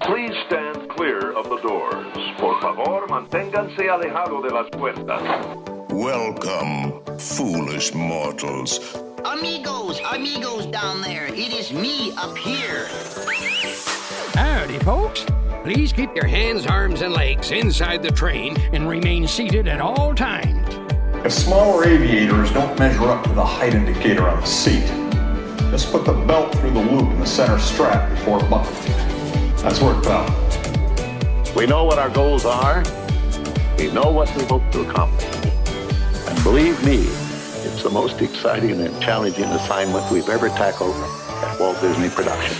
Please stand clear of the doors. Por favor, manténganse alejado de las puertas. Welcome, foolish mortals. Amigos down there. It is me up here. Howdy, folks. Please keep your hands, arms, and legs inside the train and remain seated at all times. If smaller aviators don't measure up to the height indicator on the seat, just put the belt through the loop in the center strap before buckling. That's worked out. We know what our goals are. We know what we hope to accomplish. And believe me, it's the most exciting and challenging assignment we've ever tackled at Walt Disney Productions.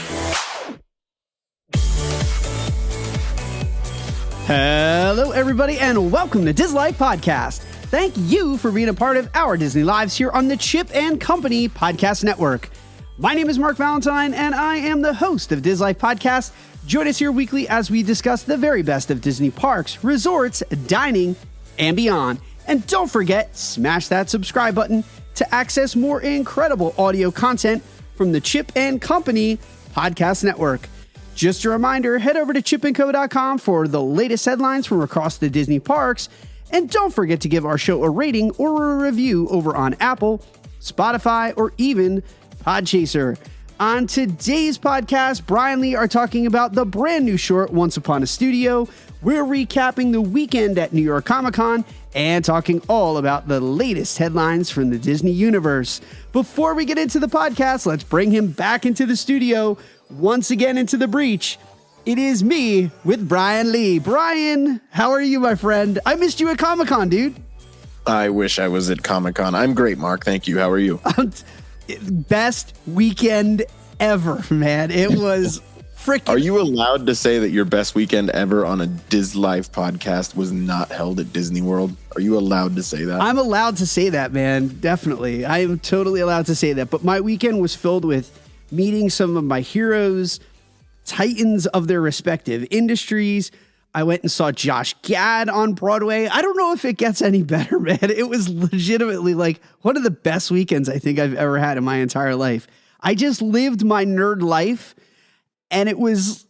Hello, everybody, and welcome to Dislife Podcast. Thank you for being a part of our Disney Lives here on the Chip and Company Podcast Network. My name is Mark Valentine, and I am the host of Dislife Podcast. Join us here weekly as we discuss the very best of Disney parks, resorts, dining, and beyond. And don't forget, smash that subscribe button to access more incredible audio content from the Chip and Company Podcast Network. Just a reminder, head over to chipandco.com for the latest headlines from across the Disney parks. And don't forget to give our show a rating or a review over on Apple, Spotify, or even Podchaser. On today's podcast, Brian Lee are talking about the brand new short, Once Upon a Studio. We're recapping the weekend at New York Comic Con and talking all about the latest headlines from the Disney universe. Before we get into the podcast, let's bring him back into the studio. Once again into the breach, it is me with Brian Lee. Brian, how are you, my friend? I missed you at Comic-Con, dude. I wish I was at Comic-Con. I'm great, Mark. Thank you. How are you? Best weekend ever, man. It was freaking... Are you allowed to say that your best weekend ever on a Dislife podcast was not held at Disney World? Are you allowed to say that? I'm allowed to say that, man. Definitely. I am totally allowed to say that. But my weekend was filled with meeting some of my heroes, titans of their respective industries. I went and saw Josh Gad on Broadway. I don't know if it gets any better, man. It was legitimately like one of the best weekends I think I've ever had in my entire life. I just lived my nerd life, and it was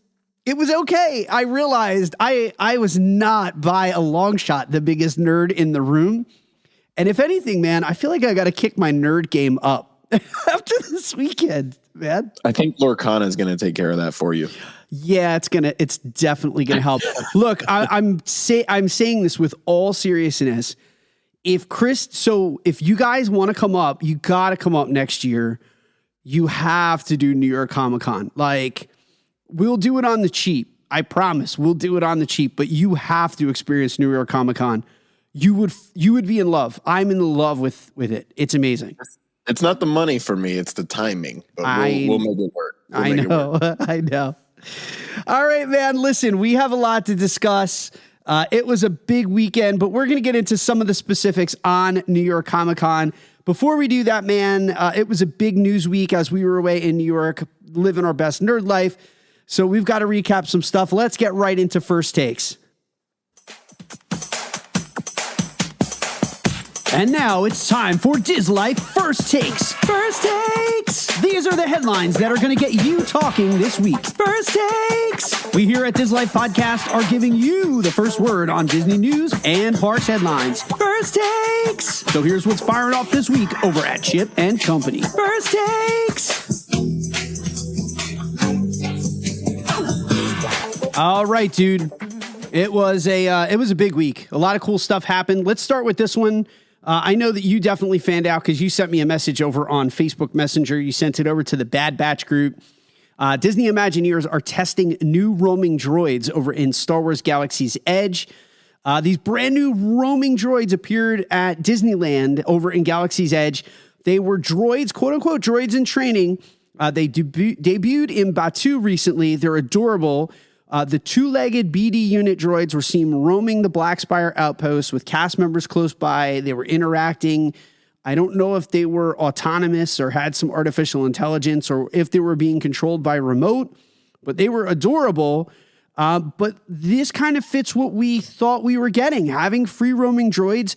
okay. I realized I was not by a long shot the biggest nerd in the room. And if anything, man, I feel like I got to kick my nerd game up after this weekend, man. I think Lorcana is going to take care of that for you. Yeah, it's definitely going to help. Look, I'm saying this with all seriousness. If you guys want to come up, you got to come up next year. You have to do New York Comic Con. Like, we'll do it on the cheap. I promise we'll do it on the cheap, but you have to experience New York Comic Con. You would be in love. I'm in love with it. It's amazing. It's not the money for me. It's the timing. But we'll make it work. I know. All right, man. Listen, we have a lot to discuss. It was a big weekend, but we're going to get into some of the specifics on New York Comic Con. Before we do that, man, it was a big news week as we were away in New York, living our best nerd life. So we've got to recap some stuff. Let's get right into first takes. And now it's time for Dislife First Takes. First Takes! These are the headlines that are going to get you talking this week. First Takes! We here at Dislife Podcast are giving you the first word on Disney news and parks headlines. First Takes! So here's what's firing off this week over at Chip and Company. First Takes! All right, dude. It was a big week. A lot of cool stuff happened. Let's start with this one. I know that you definitely fanned out because you sent me a message over on Facebook Messenger. You sent it over to the Bad Batch group. Disney Imagineers are testing new roaming droids over in Star Wars Galaxy's Edge. These brand new roaming droids appeared at Disneyland over in Galaxy's Edge. They were droids, quote unquote, droids in training. They debuted in Batuu recently. They're adorable. The two-legged BD unit droids were seen roaming the Black Spire outpost with cast members close by. They were interacting. I don't know if they were autonomous or had some artificial intelligence or if they were being controlled by remote, but they were adorable. But this kind of fits what we thought we were getting. Having free roaming droids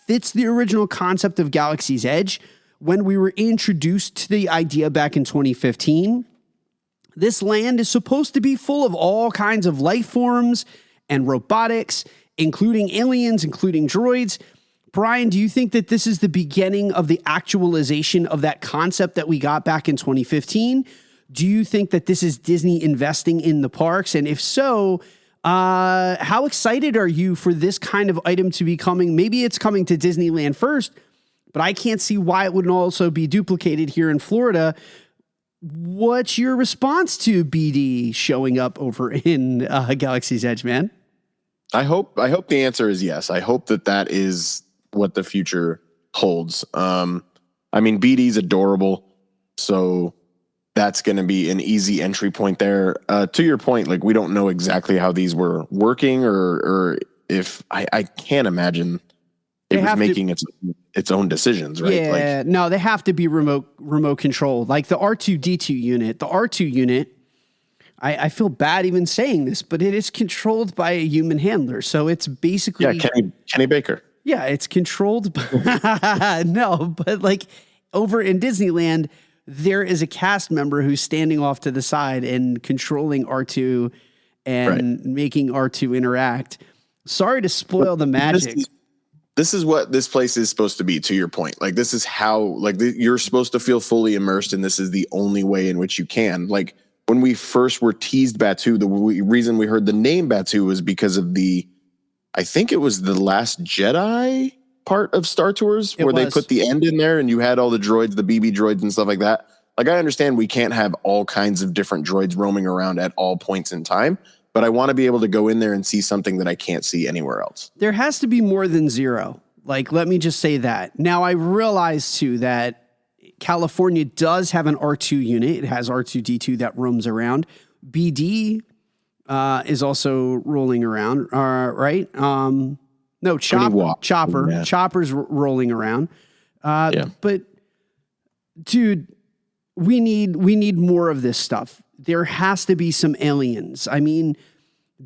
fits the original concept of Galaxy's Edge when we were introduced to the idea back in 2015. This land is supposed to be full of all kinds of life forms and robotics, including aliens, including droids. Brian, do you think that this is the beginning of the actualization of that concept that we got back in 2015? Do you think that this is Disney investing in the parks? And if so, how excited are you for this kind of item to be coming? Maybe it's coming to Disneyland first, but I can't see why it wouldn't also be duplicated here in Florida. What's your response to BD showing up over in Galaxy's Edge, man? I hope the answer is yes. I hope that is what the future holds. I mean, BD's adorable, so that's going to be an easy entry point there. To your point, like, we don't know exactly how these were working, or if I can't imagine it was making its own decisions, right? Yeah, no, they have to be remote controlled. Like the R2D2 unit, I feel bad even saying this, but it is controlled by a human handler. So it's basically Kenny Baker. Yeah, it's controlled by no, but like over in Disneyland, there is a cast member who's standing off to the side and controlling R2 and making R2 interact. Sorry to spoil the magic. This is what this place is supposed to be, to your point. Like, this is how, like, you're supposed to feel fully immersed, and this is the only way in which you can. Like, when we first were teased Batuu, the reason we heard the name Batuu was because of I think it was the Last Jedi part of Star Tours, where they put the end in there and you had all the droids, the BB droids and stuff like that. Like, I understand we can't have all kinds of different droids roaming around at all points in time, but I want to be able to go in there and see something that I can't see anywhere else. There has to be more than zero. Like, let me just say that. Now, I realize too that California does have an R2 unit. It has R2D2 that roams around. BD is also rolling around, right? No, Chopper. Yeah. Chopper's rolling around. But dude, we need more of this stuff. There has to be some aliens. I mean,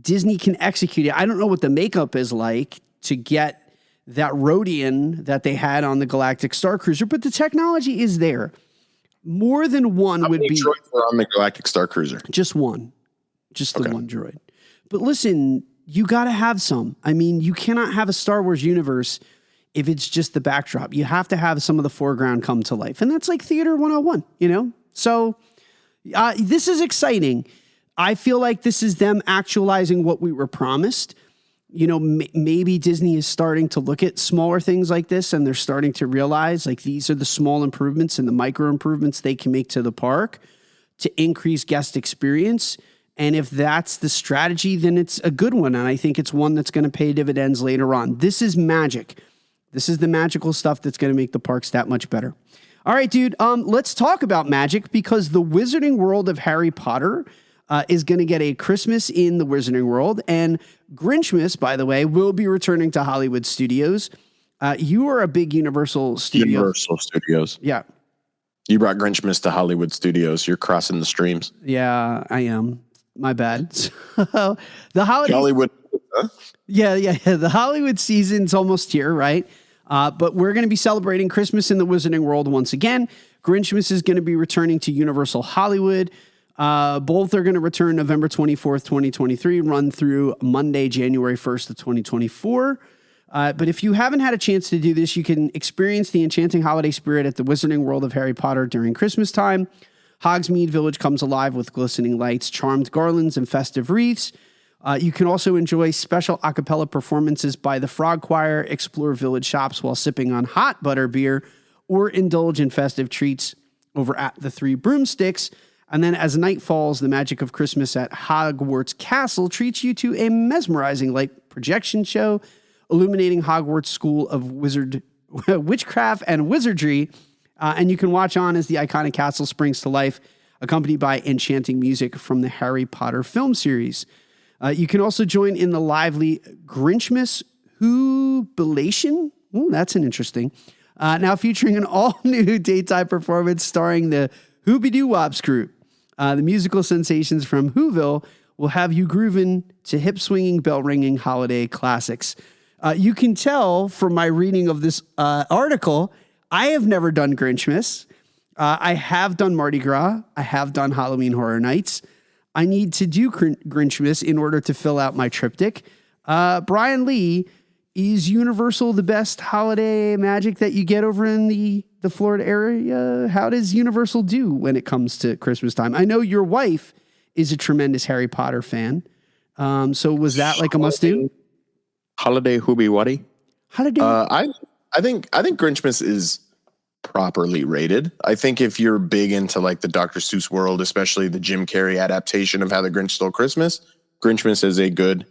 Disney can execute it. I don't know what the makeup is like to get that Rodian that they had on the Galactic Star Cruiser, but the technology is there. More than one would be. How many droids were on the Galactic Star Cruiser? Just one. Just the one droid. But listen, you got to have some. I mean, you cannot have a Star Wars universe if it's just the backdrop. You have to have some of the foreground come to life. And that's like Theater 101, you know? So this is exciting. I feel like this is them actualizing what we were promised. You know, maybe Disney is starting to look at smaller things like this, and they're starting to realize, like, these are the small improvements and the micro improvements they can make to the park to increase guest experience. And if that's the strategy, then it's a good one. And I think it's one that's going to pay dividends later on. This is magic. This is the magical stuff that's going to make the parks that much better. All right, dude, let's talk about magic, because the Wizarding World of Harry Potter is going to get a Christmas in the Wizarding World. And Grinchmas, by the way, will be returning to Hollywood Studios. You are a big Universal Studios. Yeah. You brought Grinchmas to Hollywood Studios. You're crossing the streams. Yeah, I am. My bad. The holiday. Hollywood. Huh? Yeah. The Hollywood season's almost here, right? But we're going to be celebrating Christmas in the Wizarding World once again. Grinchmas is going to be returning to Universal Hollywood. Both are going to return November 24th, 2023, run through Monday, January 1st of 2024. But if you haven't had a chance to do this, you can experience the enchanting holiday spirit at the Wizarding World of Harry Potter during Christmas time. Hogsmeade Village comes alive with glistening lights, charmed garlands, and festive wreaths. You can also enjoy special a cappella performances by the Frog Choir, explore village shops while sipping on hot butter beer, or indulge in festive treats over at the Three Broomsticks. And then as night falls, the magic of Christmas at Hogwarts Castle treats you to a mesmerizing light projection show illuminating Hogwarts School of Witchcraft and Wizardry. And you can watch on as the iconic castle springs to life, accompanied by enchanting music from the Harry Potter film series. You can also join in the lively Grinchmas Jubilation. Ooh, that's an interesting. Now featuring an all-new daytime performance starring the Hoobie-Doo-Wops group. The musical sensations from Whoville will have you grooving to hip-swinging, bell-ringing holiday classics. You can tell from my reading of this article, I have never done Grinchmas. I have done Mardi Gras. I have done Halloween Horror Nights. I need to do Grinchmas in order to fill out my triptych. Brian Lee, is Universal the best holiday magic that you get over in the Florida area? How does Universal do when it comes to Christmas time? I know your wife is a tremendous Harry Potter fan. So was that like a must do? Holiday Hooby Waddy? Holiday. I think Grinchmas is properly rated. I think if you're big into like the Dr. Seuss world, especially the Jim Carrey adaptation of How the Grinch Stole Christmas, Grinchmas is a good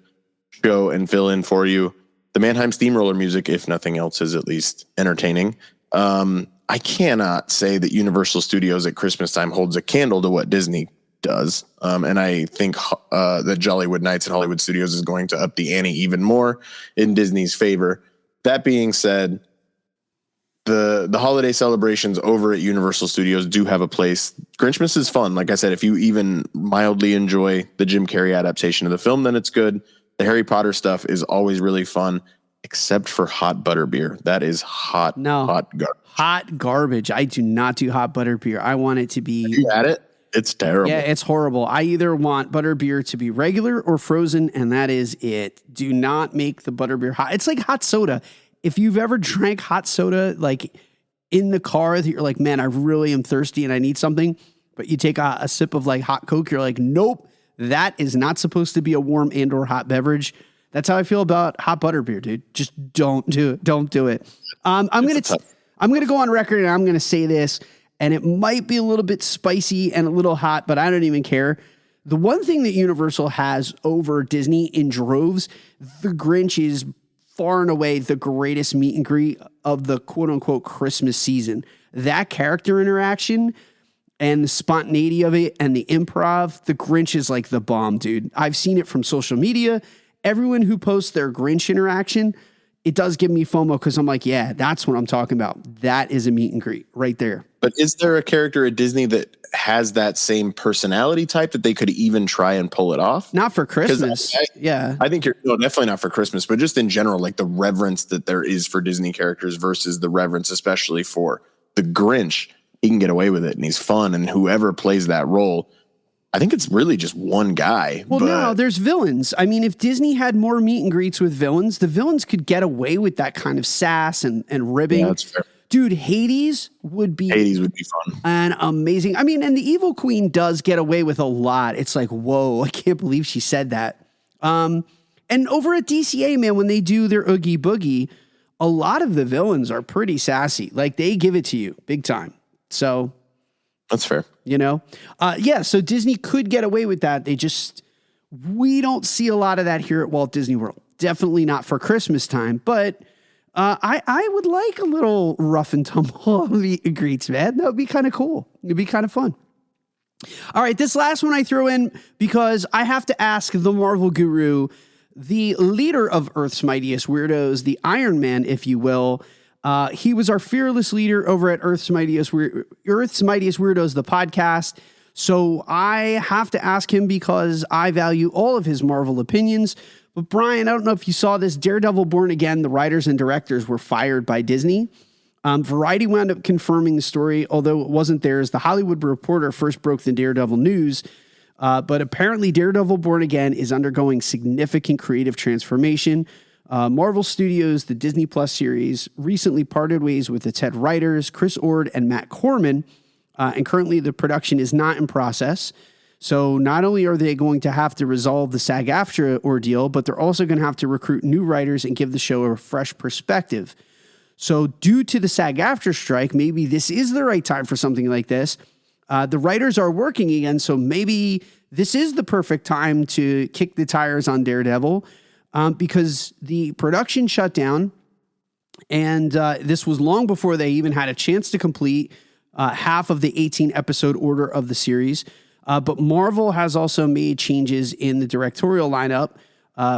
show and fill in for you. The Mannheim Steamroller music, if nothing else, is at least entertaining. I cannot say that Universal Studios at Christmas time holds a candle to what Disney does. And I think that Jollywood Nights and Hollywood Studios is going to up the ante even more in Disney's favor. That being said, the holiday celebrations over at Universal Studios do have a place. Grinchmas is fun. Like I said, if you even mildly enjoy the Jim Carrey adaptation of the film, then it's good. The Harry Potter stuff is always really fun, except for hot butterbeer. That is hot garbage. Hot garbage. I do not do hot butterbeer. I want it to be... Have you had it? It's terrible. Yeah, it's horrible. I either want butterbeer to be regular or frozen, and that is it. Do not make the butterbeer hot. It's like hot soda. If you've ever drank hot soda, like in the car, that you're like, man, I really am thirsty and I need something, but you take a sip of like hot Coke, you're like, nope, that is not supposed to be a warm and or hot beverage. That's how I feel about hot butterbeer, dude. Just don't do it. Don't do it. I'm going to go on record and I'm going to say this, and it might be a little bit spicy and a little hot, but I don't even care. The one thing that Universal has over Disney in droves, The Grinch is far and away the greatest meet and greet of the quote unquote Christmas season. That character interaction and the spontaneity of it and the improv, The Grinch is like the bomb, dude. I've seen it from social media. Everyone who posts their Grinch interaction, it does give me FOMO because I'm like, yeah, that's what I'm talking about. That is a meet and greet right there. But is there a character at Disney that has that same personality type that they could even try and pull it off? Not for Christmas. I think definitely not for Christmas, but just in general, like the reverence that there is for Disney characters versus the reverence, especially for the Grinch. He can get away with it and he's fun. And whoever plays that role, I think it's really just one guy. Well, no, there's villains. I mean, if Disney had more meet and greets with villains, the villains could get away with that kind of sass and ribbing. Yeah, that's fair. Dude, Hades would be fun and amazing. I mean, and the Evil Queen does get away with a lot. It's like, whoa, I can't believe she said that. And over at DCA, man, when they do their Oogie Boogie, a lot of the villains are pretty sassy. Like they give it to you big time. So that's fair. You know? Yeah, so Disney could get away with that. We don't see a lot of that here at Walt Disney World. Definitely not for Christmas time, but I would like a little rough and tumble meet and greets, man. That would be kind of cool. It'd be kind of fun. All right, this last one I throw in because I have to ask the Marvel guru, the leader of Earth's Mightiest Weirdos, the Iron Man, if you will. He was our fearless leader over at Earth's Mightiest Weirdos, the podcast. So I have to ask him because I value all of his Marvel opinions. But Brian, I don't know if you saw this. Daredevil Born Again, the writers and directors were fired by Disney. Variety wound up confirming the story, although it wasn't theirs. The Hollywood Reporter first broke the Daredevil news. But apparently Daredevil Born Again is undergoing significant creative transformation. Marvel Studios, the Disney Plus series, recently parted ways with its head writers, Chris Ord and Matt Corman. And currently the production is not in process. So not only are they going to have to resolve the SAG-AFTRA ordeal, but they're also going to have to recruit new writers and give the show a fresh perspective. So due to the SAG-AFTRA strike, maybe this is the right time for something like this. The writers are working again, so maybe this is the perfect time to kick the tires on Daredevil because the production shut down, and this was long before they even had a chance to complete half of the 18-episode order of the series. But Marvel has also made changes in the directorial lineup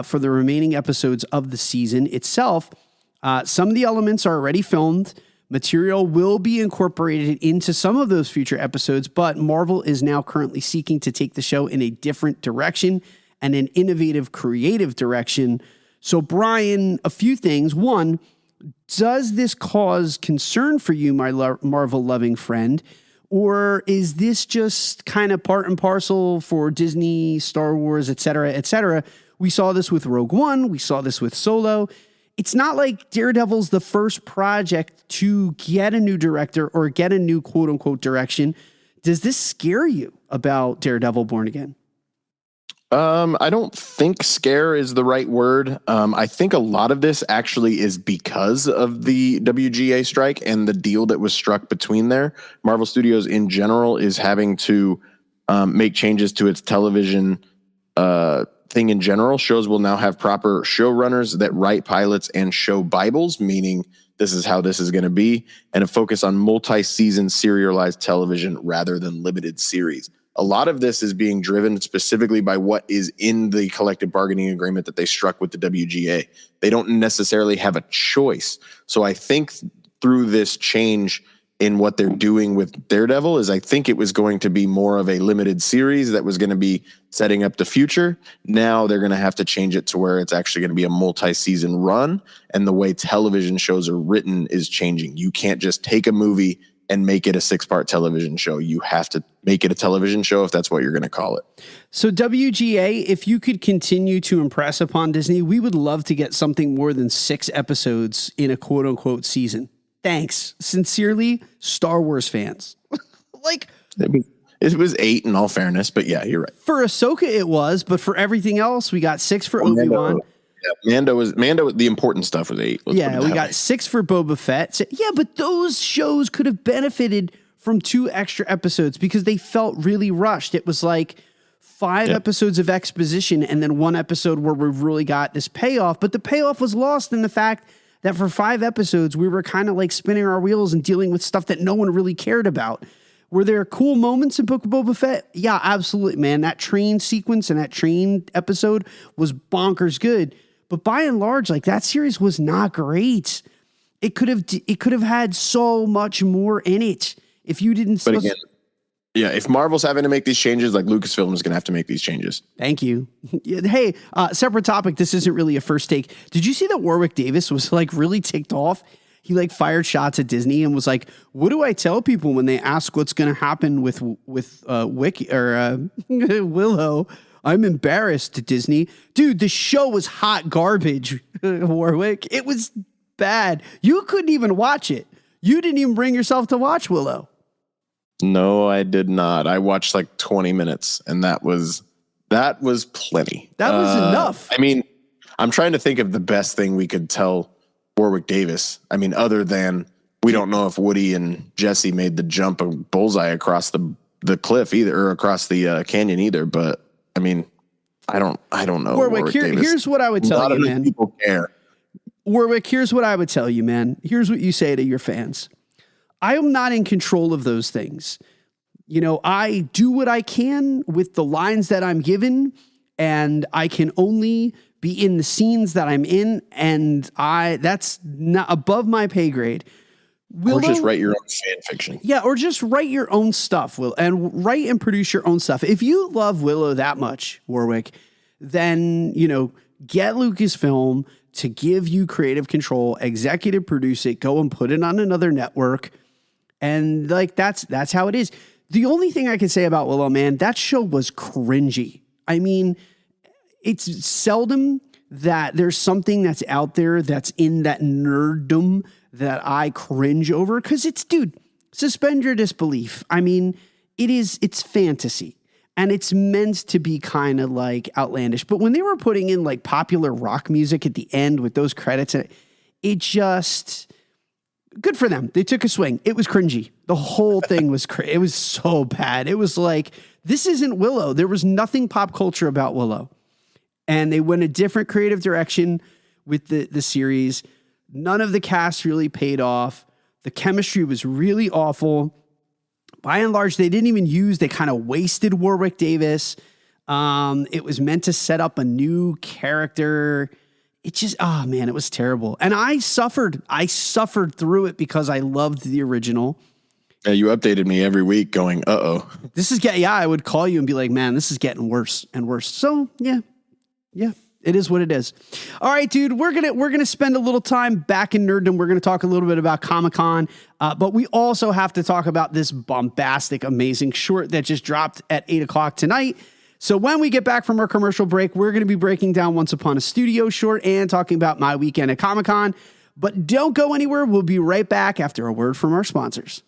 for the remaining episodes of the season itself. Some of the elements are already filmed. Material will be incorporated into some of those future episodes, but Marvel is now currently seeking to take the show in a different direction and an innovative, creative direction. So, Brian, a few things. One, does this cause concern for you, my Marvel-loving friend? Or is this just kind of part and parcel for Disney, Star Wars, et cetera, et cetera? We saw this with Rogue One. We saw this with Solo. It's not like Daredevil's the first project to get a new director or get a new quote unquote direction. Does this scare you about Daredevil Born Again? I don't think scare is the right word. I think a lot of this actually is because of the WGA strike and the deal that was struck between there. Marvel Studios in general is having to make changes to its television thing in general. Shows will now have proper showrunners that write pilots and show Bibles, meaning this is how this is going to be, and a focus on multi-season serialized television rather than limited series. A lot of this is being driven specifically by what is in the collective bargaining agreement that they struck with the WGA. They don't necessarily have a choice. So I think through this change in what they're doing with Daredevil is I think it was going to be more of a limited series that was going to be setting up the future. Now they're going to have to change it to where it's actually going to be a multi-season run, and the way television shows are written is changing. You can't just take a movie and make it a 6-part television show. You have to make it a television show if that's what you're going to call it. So WGA, if you could continue to impress upon Disney, we would love to get something more than 6 episodes in a quote unquote season. Thanks. Sincerely, Star Wars fans. Like it was 8 in all fairness, but yeah, you're right. For Ahsoka it was, but for everything else, we got 6 for Obi-Wan. Yeah, Mando, the important stuff was 8. Yeah, we got 6 for Boba Fett. So, yeah, but those shows could have benefited from 2 extra episodes because they felt really rushed. It was like 5 episodes of exposition and then 1 episode where we really got this payoff. But the payoff was lost in the fact that for 5 episodes, we were kind of like spinning our wheels and dealing with stuff that no one really cared about. Were there cool moments in Book of Boba Fett? Yeah, absolutely, man. That train sequence and that train episode was bonkers good. But by and large, like that series was not great. It could have had so much more in it if you didn't. But again, yeah, if Marvel's having to make these changes, like Lucasfilm is going to have to make these changes. Thank you. Hey, separate topic. This isn't really a first take. Did you see that Warwick Davis was like really ticked off? He like fired shots at Disney and was like, "What do I tell people when they ask what's going to happen with Wiki or Willow? I'm embarrassed to Disney." Dude, the show was hot garbage, Warwick. It was bad. You couldn't even watch it. You didn't even bring yourself to watch Willow. No, I did not. I watched like 20 minutes and that was plenty. That was enough. I mean, I'm trying to think of the best thing we could tell Warwick Davis. I mean, other than we don't know if Woody and Jesse made the jump of Bullseye across the cliff either, or across the canyon either, but I mean, I don't know. Warwick, here's what I would tell you, man. People care. Warwick, here's what I would tell you, man. Here's what you say to your fans. I am not in control of those things. You know, I do what I can with the lines that I'm given, and I can only be in the scenes that I'm in, and that's not above my pay grade. Willow, or just write your own fan fiction. Yeah, or just write your own stuff, and write and produce your own stuff. If you love Willow that much, Warwick, then, you know, get Lucasfilm to give you creative control, executive produce it, go and put it on another network. And like, that's how it is. The only thing I can say about Willow, man, that show was cringy. I mean, it's seldom that there's something that's out there that's in that nerddom that I cringe over, because suspend your disbelief. I mean, it's fantasy and it's meant to be kind of like outlandish. But when they were putting in like popular rock music at the end with those credits, it just, good for them. They took a swing. It was cringy. The whole thing was it was so bad. It was like, this isn't Willow. There was nothing pop culture about Willow. And they went a different creative direction with the series. None of the cast really paid off. The chemistry was really awful. By and large, they they kind of wasted Warwick Davis. It was meant to set up a new character. It just, oh man, it was terrible. And I suffered through it because I loved the original. Yeah, you updated me every week going, uh-oh. This is I would call you and be like, man, this is getting worse and worse. So yeah. It is what it is. All right, dude, we're gonna spend a little time back in nerddom. We're gonna talk a little bit about Comic-Con, but we also have to talk about this bombastic, amazing short that just dropped at 8:00 tonight. So when we get back from our commercial break, we're gonna be breaking down Once Upon a Studio short and talking about my weekend at Comic-Con. But don't go anywhere. We'll be right back after a word from our sponsors.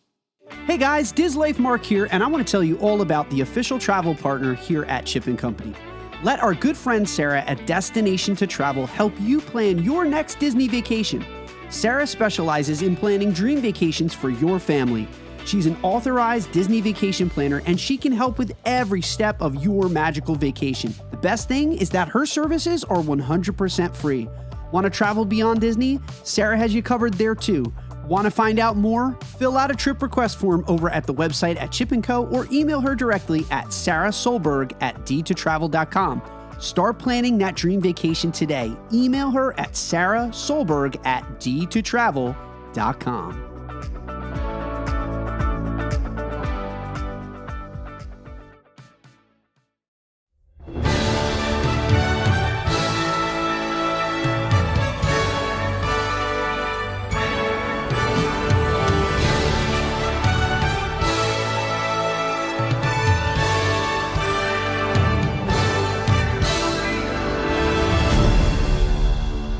Hey guys, Dislife Mark here, and I want to tell you all about the official travel partner here at Chip & Company. Let our good friend Sarah at Destination to Travel help you plan your next Disney vacation. Sarah specializes in planning dream vacations for your family. She's an authorized Disney vacation planner, and she can help with every step of your magical vacation. The best thing is that her services are 100% free. Want to travel beyond Disney? Sarah has you covered there too. Want to find out more? Fill out a trip request form over at the website at Chip & Co. or email her directly at sarahsolberg@d2travel.com. Start planning that dream vacation today. Email her at sarahsolberg@d2travel.com.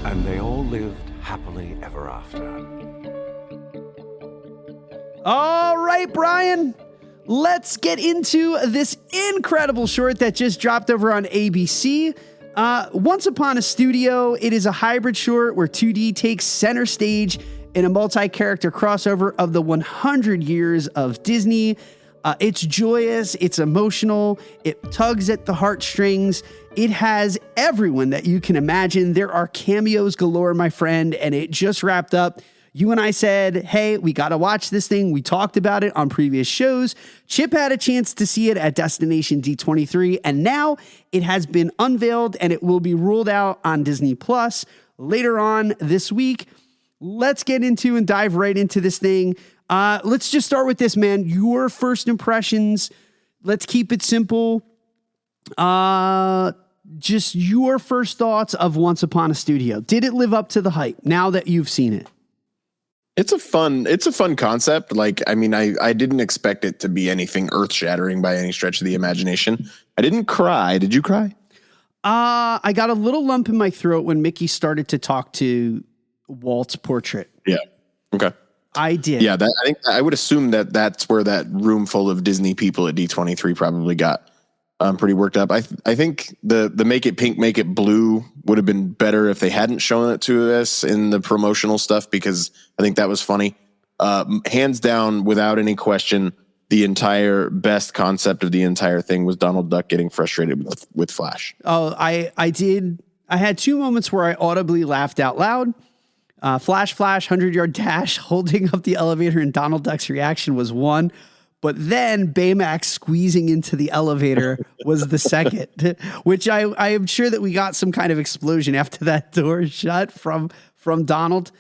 And they all lived happily ever after. All right, Brian, let's get into this incredible short that just dropped over on ABC. Once Upon a Studio, it is a hybrid short where 2D takes center stage in a multi-character crossover of the 100 years of Disney. It's joyous, it's emotional, it tugs at the heartstrings. It has everyone that you can imagine. There are cameos galore, my friend, and it just wrapped up. You and I said, hey, we got to watch this thing. We talked about it on previous shows. Chip had a chance to see it at Destination D23, and now it has been unveiled and it will be rolled out on Disney Plus later on this week. Let's get into and dive right into this thing. Let's just start with this, man. Your first impressions. Let's keep it simple. Just your first thoughts of Once Upon a Studio. Did it live up to the hype now that you've seen it? It's a fun concept. Like, I mean, I didn't expect it to be anything earth shattering by any stretch of the imagination. I didn't cry. Did you cry? I got a little lump in my throat when Mickey started to talk to Walt's portrait. Yeah. Okay. I did. Yeah. I think I would assume that that's where that room full of Disney people at D23 probably got pretty worked up. I think the make it pink, make it blue would have been better if they hadn't shown it to us in the promotional stuff, because I think that was funny. Hands down, without any question, the entire best concept of the entire thing was Donald Duck getting frustrated with Flash. Oh, I did. I had two moments where I audibly laughed out loud. Flash, 100-yard dash, holding up the elevator, and Donald Duck's reaction was one. But then Baymax squeezing into the elevator was the second, which I am sure that we got some kind of explosion after that door shut from Donald.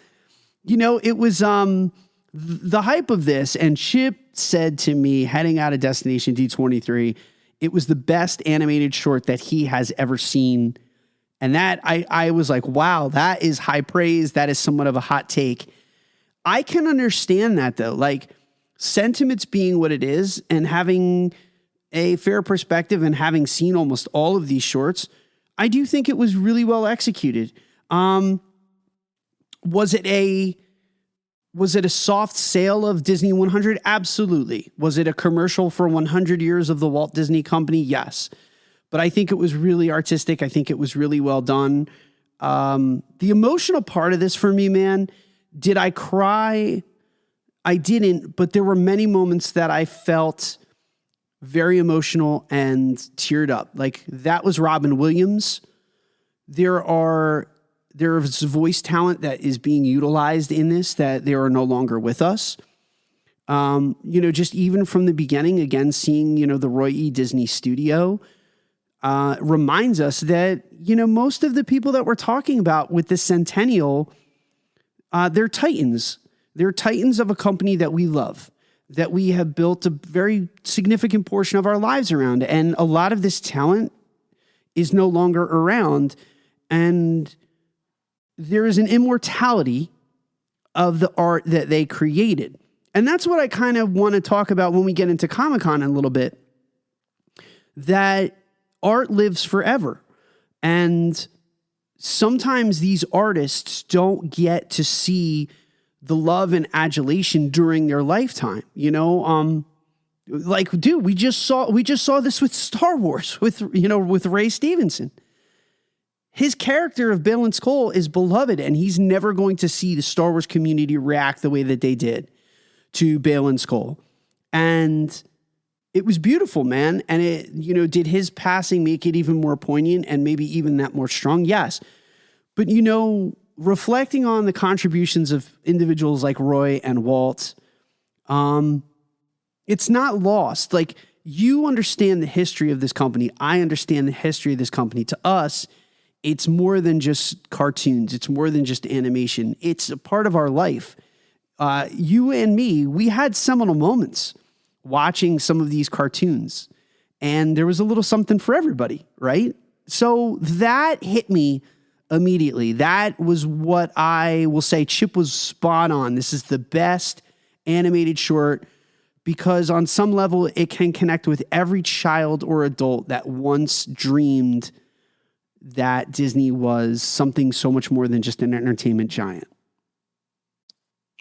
You know, it was the hype of this, and Chip said to me heading out of Destination D23, it was the best animated short that he has ever seen. And that I was like, wow, that is high praise. That is somewhat of a hot take. I can understand that though. Like, sentiments being what it is and having a fair perspective and having seen almost all of these shorts, I do think it was really well executed. Was it a soft sale of Disney 100? Absolutely. Was it a commercial for 100 years of the Walt Disney Company? Yes. But I think it was really artistic. I think it was really well done. The emotional part of this for me, man, did I cry? I didn't, but there were many moments that I felt very emotional and teared up. Like, that was Robin Williams. There's voice talent that is being utilized in this that they are no longer with us. Just even from the beginning, again, seeing, the Roy E. Disney studio reminds us that, most of the people that we're talking about with this centennial, they're titans. They're titans of a company that we love, that we have built a very significant portion of our lives around. And a lot of this talent is no longer around. And there is an immortality of the art that they created. And that's what I kind of want to talk about when we get into Comic-Con in a little bit, that art lives forever. And sometimes these artists don't get to see the love and adulation during their lifetime. You know, like, dude, we just saw this with Star Wars with Ray Stevenson. His character of Balin Skull is beloved, and he's never going to see the Star Wars community react the way that they did to Balin Skull. And it was beautiful, man. And it, did his passing make it even more poignant and maybe even that more strong? Yes. But, reflecting on the contributions of individuals like Roy and Walt, it's not lost. Like, you understand the history of this company. I understand the history of this company. To us, it's more than just cartoons. It's more than just animation. It's a part of our life. You and me, we had seminal moments watching some of these cartoons, and there was a little something for everybody, right? So that hit me immediately. That was what I will say. Chip was spot on. This is the best animated short because on some level it can connect with every child or adult that once dreamed that Disney was something so much more than just an entertainment giant.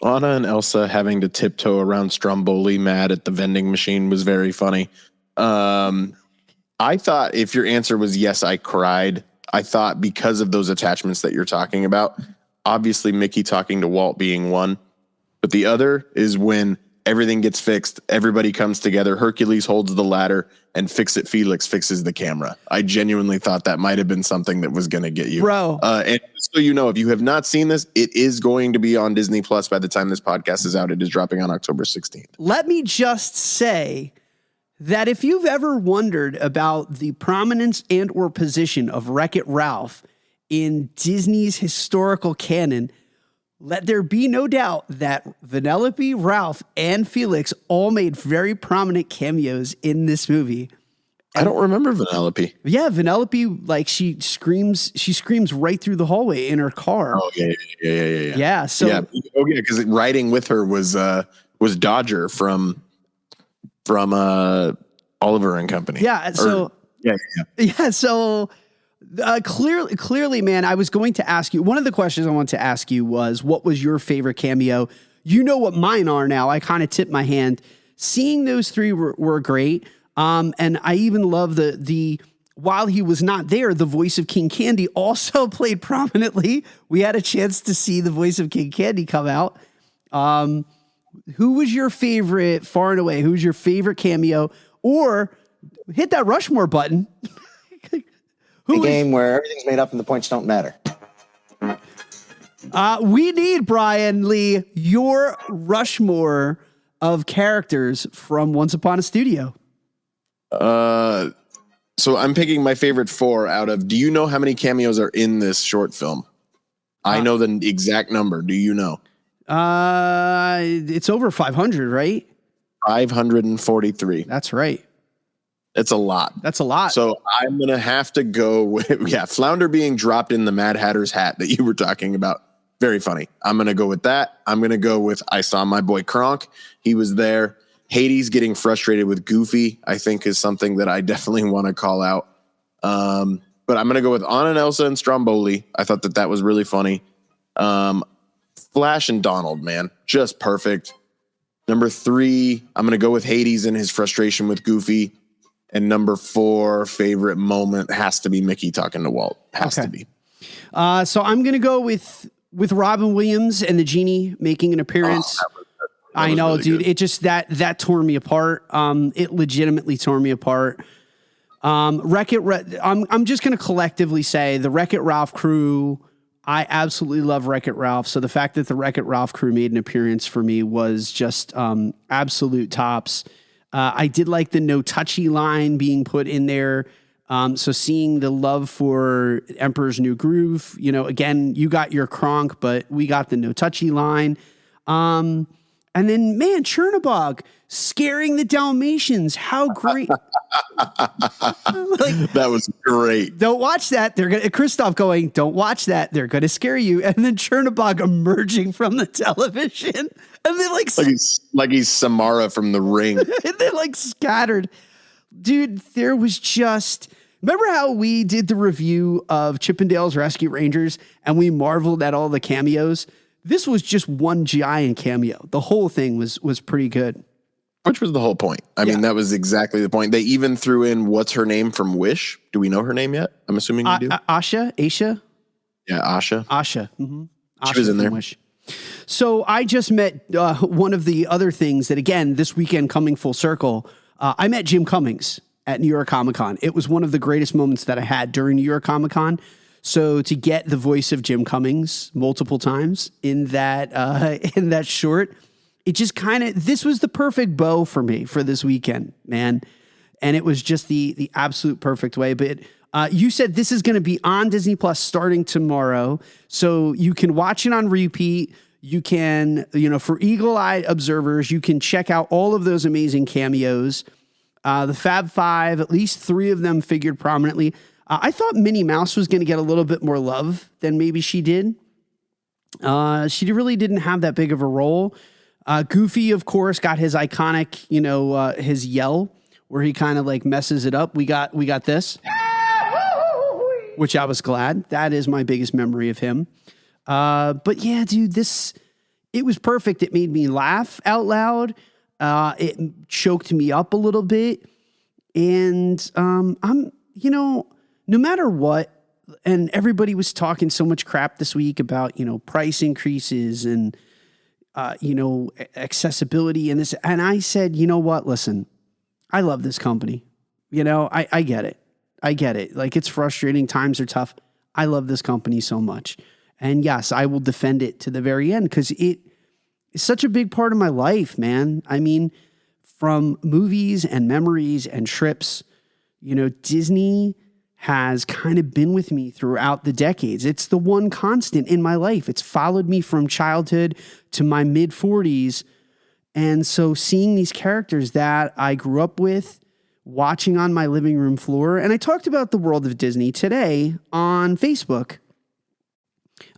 Anna and Elsa having to tiptoe around Stromboli mad at the vending machine was very funny. I thought if your answer was yes, I cried. I thought because of those attachments that you're talking about, obviously Mickey talking to Walt being one, but the other is when everything gets fixed. Everybody comes together. Hercules holds the ladder and Fix-It Felix fixes the camera. I genuinely thought that might have been something that was going to get you. Bro. And so if you have not seen this, it is going to be on Disney Plus by the time this podcast is out. It is dropping on October 16th. Let me just say that if you've ever wondered about the prominence and or position of Wreck-It Ralph in Disney's historical canon, let there be no doubt that Vanellope, Ralph, and Felix all made very prominent cameos in this movie. I don't remember Vanellope. Yeah, Vanellope, like she screams right through the hallway in her car. Oh yeah. Yeah. So because riding with her was Dodger from Oliver and Company. Yeah. So yeah. So clearly, man, I was going to ask you, one of the questions I wanted to ask you was, what was your favorite cameo? You know what mine are now. I kind of tipped my hand. Seeing those three were great. And I even love the while he was not there, the voice of King Candy also played prominently. We had a chance to see the voice of King Candy come out. Who was your favorite far and away? Who's your favorite cameo? Or hit that Rushmore button. A game where everything's made up and the points don't matter. We need, Brian Lee, your Rushmore of characters from Once Upon a Studio. So I'm picking my favorite four out of, do you know how many cameos are in this short film? I know the exact number. Do you know? It's over 500, right? 543. That's right. It's a lot. That's a lot. So I'm going to have to go with, Flounder being dropped in the Mad Hatter's hat that you were talking about. Very funny. I'm going to go with that. I'm going to go with, I saw my boy Kronk. He was there. Hades getting frustrated with Goofy, I think, is something that I definitely want to call out. But I'm going to go with Anna and Elsa and Stromboli. I thought that was really funny. Flash and Donald, man, just perfect. Number 3, I'm going to go with Hades and his frustration with Goofy. And number 4, favorite moment has to be Mickey talking to Walt. Has to be. So I'm going to go with Robin Williams and the genie making an appearance. I know, really, dude. Good. It just that tore me apart. It legitimately tore me apart. I'm just going to collectively say the Wreck-It Ralph crew. I absolutely love Wreck-It Ralph. So the fact that the Wreck-It Ralph crew made an appearance for me was just absolute tops. I did like the no touchy line being put in there. So seeing the love for Emperor's New Groove, again, you got your Kronk, but we got the no touchy line. And then, man, Chernobog scaring the Dalmatians. How great. That was great. Don't watch that. They're going to, Kristoff going, don't watch that. They're going to scare you. And then Chernobog emerging from the television. And then like he's Samara from The Ring. And then like scattered. Dude, there was just, remember how we did the review of Chippendale's Rescue Rangers and we marveled at all the cameos? This was just one giant cameo. The whole thing was pretty good. Which was the whole point. I mean, that was exactly the point. They even threw in what's her name from Wish. Do we know her name yet? I'm assuming we do. Asha? Yeah, Asha. Asha. Mm-hmm. She was in there. Wish. So I just met one of the other things that, again, this weekend coming full circle, I met Jim Cummings at New York Comic Con. It was one of the greatest moments that I had during New York Comic Con. So to get the voice of Jim Cummings multiple times in that short, it just kind of, this was the perfect bow for me for this weekend, man. And it was just the absolute perfect way. But you said this is going to be on Disney Plus starting tomorrow. So you can watch it on repeat. You can, for eagle-eyed observers, you can check out all of those amazing cameos. The Fab Five, at least 3 of them figured prominently. I thought Minnie Mouse was going to get a little bit more love than maybe she did. She really didn't have that big of a role. Goofy, of course, got his iconic, his yell where he kind of like messes it up. We got this, which I was glad. That is my biggest memory of him. But yeah, dude, it was perfect. It made me laugh out loud. It choked me up a little bit. And no matter what, and everybody was talking so much crap this week about, price increases and, accessibility and this. And I said, you know what? Listen, I love this company. I get it. I get it. Like, it's frustrating. Times are tough. I love this company so much. And yes, I will defend it to the very end because it is such a big part of my life, man. I mean, from movies and memories and trips, Disney has kind of been with me throughout the decades. It's the one constant in my life. It's followed me from childhood to my mid-40s. And so seeing these characters that I grew up with, watching on my living room floor, and I talked about the world of Disney today on Facebook.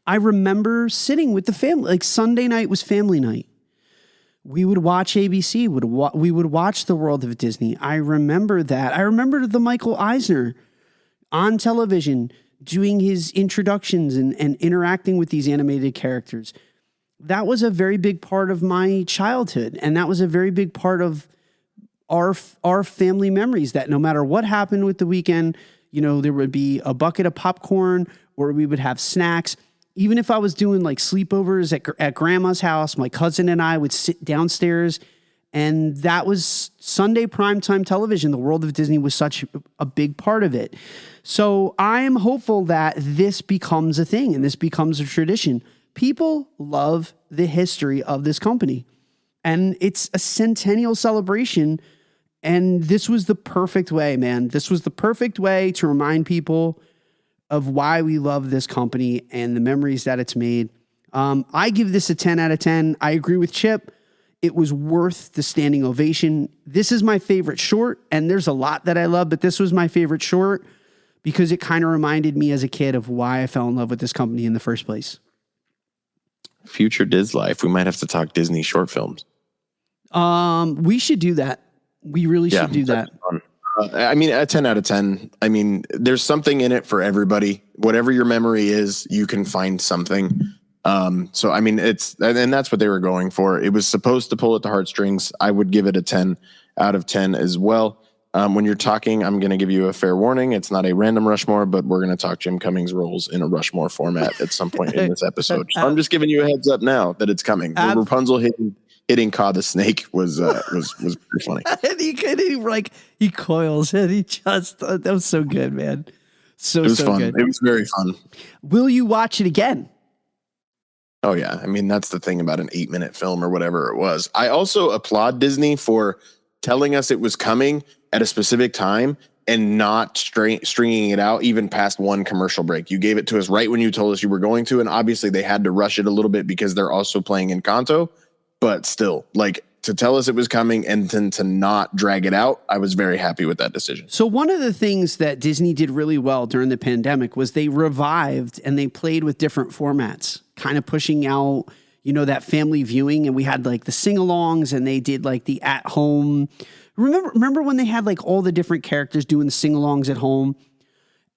I remember sitting with the family, like Sunday night was family night. We would watch ABC, we would watch the world of Disney. I remember that. I remember the Michael Eisner on television doing his introductions and interacting with these animated characters. That was a very big part of my childhood. And that was a very big part of our family memories, that no matter what happened with the weekend, there would be a bucket of popcorn or we would have snacks. Even if I was doing like sleepovers at grandma's house, my cousin and I would sit downstairs, and that was Sunday primetime television. The world of Disney was such a big part of it. So I am hopeful that this becomes a thing and this becomes a tradition. People love the history of this company, and it's a centennial celebration. And this was the perfect way, man. This was the perfect way to remind people of why we love this company and the memories that it's made. I give this a 10 out of 10. I agree with Chip. It was worth the standing ovation. This is my favorite short, and there's a lot that I love, but this was my favorite short because it kind of reminded me as a kid of why I fell in love with this company in the first place. Future Dislife. We might have to talk Disney short films. We should do that. We really should do that. I mean, a 10 out of 10. I mean, there's something in it for everybody. Whatever your memory is, you can find something. So, I mean, and that's what they were going for. It was supposed to pull at the heartstrings. I would give it a 10 out of 10 as well. When you're talking, I'm going to give you a fair warning. It's not a random Rushmore, but we're going to talk Jim Cummings roles in a Rushmore format at some point in this episode. So I'm just giving you a heads up now that it's coming. Rapunzel hitting Ka the snake was pretty funny. And he coils and he just, that was so good, man. It was fun. Good. It was very fun. Will you watch it again? Oh yeah. I mean, that's the thing about an 8-minute film or whatever it was. I also applaud Disney for telling us it was coming at a specific time and not stringing it out even past one commercial break. You gave it to us right when you told us you were going to, and obviously they had to rush it a little bit because they're also playing Encanto. but still, like, to tell us it was coming and then to not drag it out, I was very happy with that decision. So one of the things that Disney did really well during the pandemic was they revived and they played with different formats, kind of pushing out, that family viewing. And we had like the sing-alongs, and they did like the at home. Remember when they had like all the different characters doing the sing-alongs at home?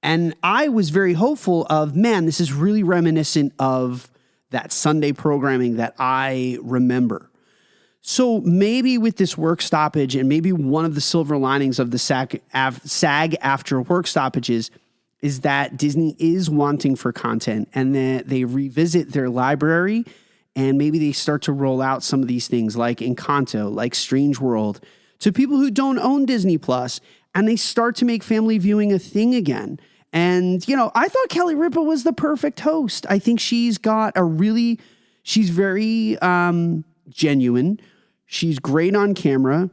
And I was very hopeful of, man, this is really reminiscent of that Sunday programming that I remember. So maybe with this work stoppage, and maybe one of the silver linings of the SAG after work stoppages is that Disney is wanting for content, and that they revisit their library, and maybe they start to roll out some of these things like Encanto, like Strange World, to people who don't own Disney Plus, and they start to make family viewing a thing again. And, I thought Kelly Ripa was the perfect host. I think she's very genuine. She's great on camera.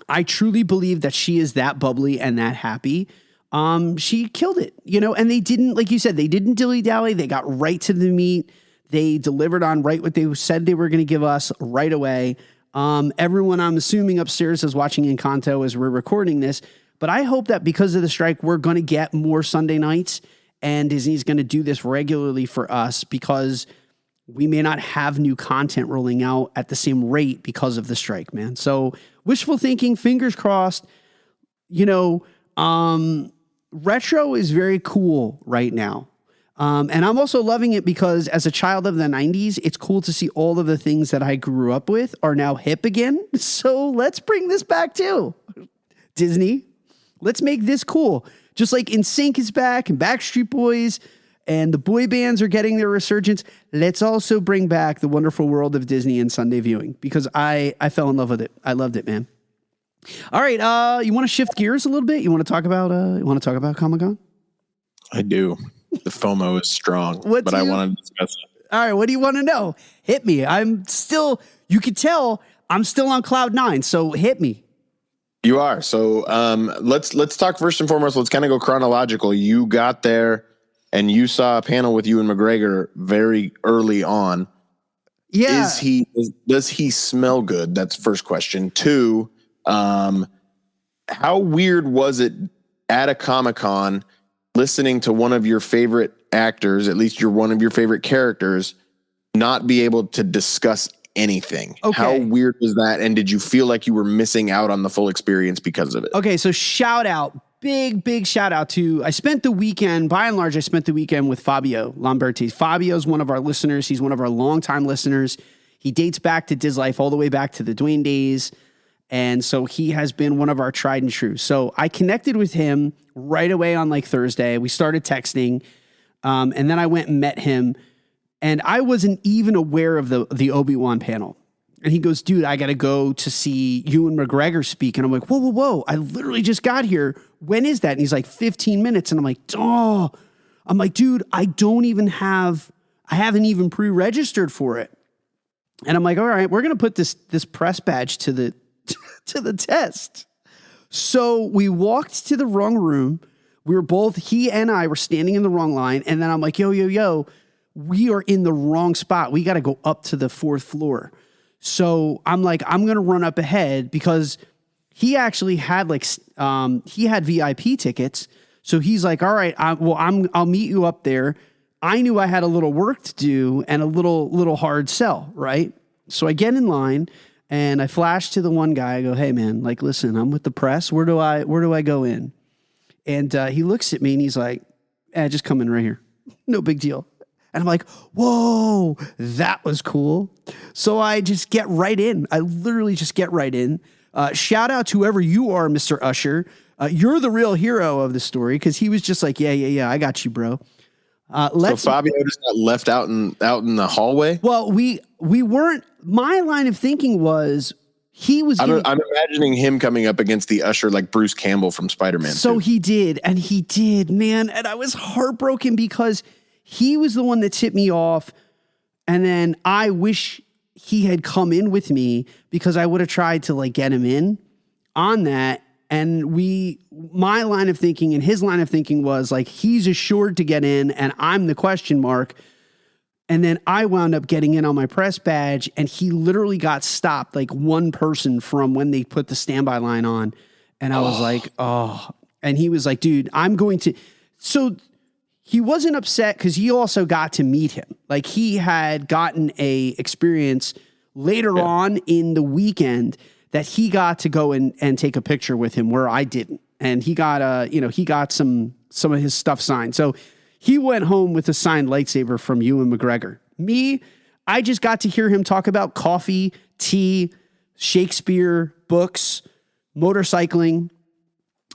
I truly believe that she is that bubbly and that happy. She killed it, and they didn't, like you said, they didn't dilly-dally. They got right to the meat. They delivered on right what they said they were going to give us right away. Everyone, I'm assuming, upstairs is watching Encanto as we're recording this, but I hope that because of the strike, we're going to get more Sunday nights, and Disney's going to do this regularly for us, because we may not have new content rolling out at the same rate because of the strike, man. So wishful thinking, fingers crossed. Retro is very cool right now. And I'm also loving it because as a child of the 90s, it's cool to see all of the things that I grew up with are now hip again. So let's bring this back too. Disney, let's make this cool. Just like NSYNC is back, and Backstreet Boys, and the boy bands are getting their resurgence. Let's also bring back the wonderful world of Disney and Sunday viewing, because I fell in love with it. I loved it, man. All right, you want to shift gears a little bit? You want to talk about Comic-Con? I do. The FOMO is strong, but I want to discuss it. All right, what do you want to know? Hit me. You could tell I'm still on cloud 9, so hit me. You are. So let's talk first and foremost. Let's kind of go chronological. You got there and you saw a panel with Ewan McGregor very early on. Yeah. Does he smell good? That's the first question. 2, how weird was it at a Comic-Con listening to one of your favorite actors, at least one of your favorite characters, not be able to discuss anything? Okay. How weird was that? And did you feel like you were missing out on the full experience because of it? Okay, so big shout out to, by and large, I spent the weekend with Fabio Lamberti. Fabio's one of our listeners. He's one of our longtime listeners. He dates back to Dislife all the way back to the Dwayne days. And so he has been one of our tried and true. So I connected with him right away on like Thursday. We started texting. And then I went and met him. And I wasn't even aware of the Obi-Wan panel. And he goes, dude, I got to go to see Ewan McGregor speak. And I'm like, whoa. I literally just got here. When is that? And he's like, 15 minutes. And I'm like, dude, I haven't even pre-registered for it. And I'm like, all right, we're going to put this press badge to the test. So we walked to the wrong room. He and I were standing in the wrong line. And then I'm like, yo, we are in the wrong spot. We got to go up to the 4th floor. So I'm like, I'm going to run up ahead, because he actually had he had VIP tickets. So he's like, all right, I'll meet you up there. I knew I had a little work to do and a little hard sell, right? So I get in line and I flash to the one guy. I go, hey man, like, listen, I'm with the press. Where do I go in? And he looks at me and he's like, just come in right here. No big deal. And I'm like, whoa, that was cool. So I just get right in. I literally just get right in. Shout out to whoever you are, Mr. Usher. You're the real hero of the story, because he was just like, yeah, I got you, bro. So Fabio just got left out in the hallway? Well, we weren't. My line of thinking was he was. I'm imagining him coming up against the Usher like Bruce Campbell from Spider-Man. So he did, man. And I was heartbroken because he was the one that tipped me off. And then I wish he had come in with me, because I would have tried to like get him in on that. And my line of thinking and his line of thinking was like, he's assured to get in and I'm the question mark. And then I wound up getting in on my press badge, and he literally got stopped like one person from when they put the standby line on. And I was like, oh, and he was like, dude, I'm going to. So he wasn't upset because he also got to meet him. Like he had gotten a experience later on in the weekend that he got to go and take a picture with him where I didn't. And he got he got some of his stuff signed. So he went home with a signed lightsaber from Ewan McGregor. Me, I just got to hear him talk about coffee, tea, Shakespeare, books, motorcycling.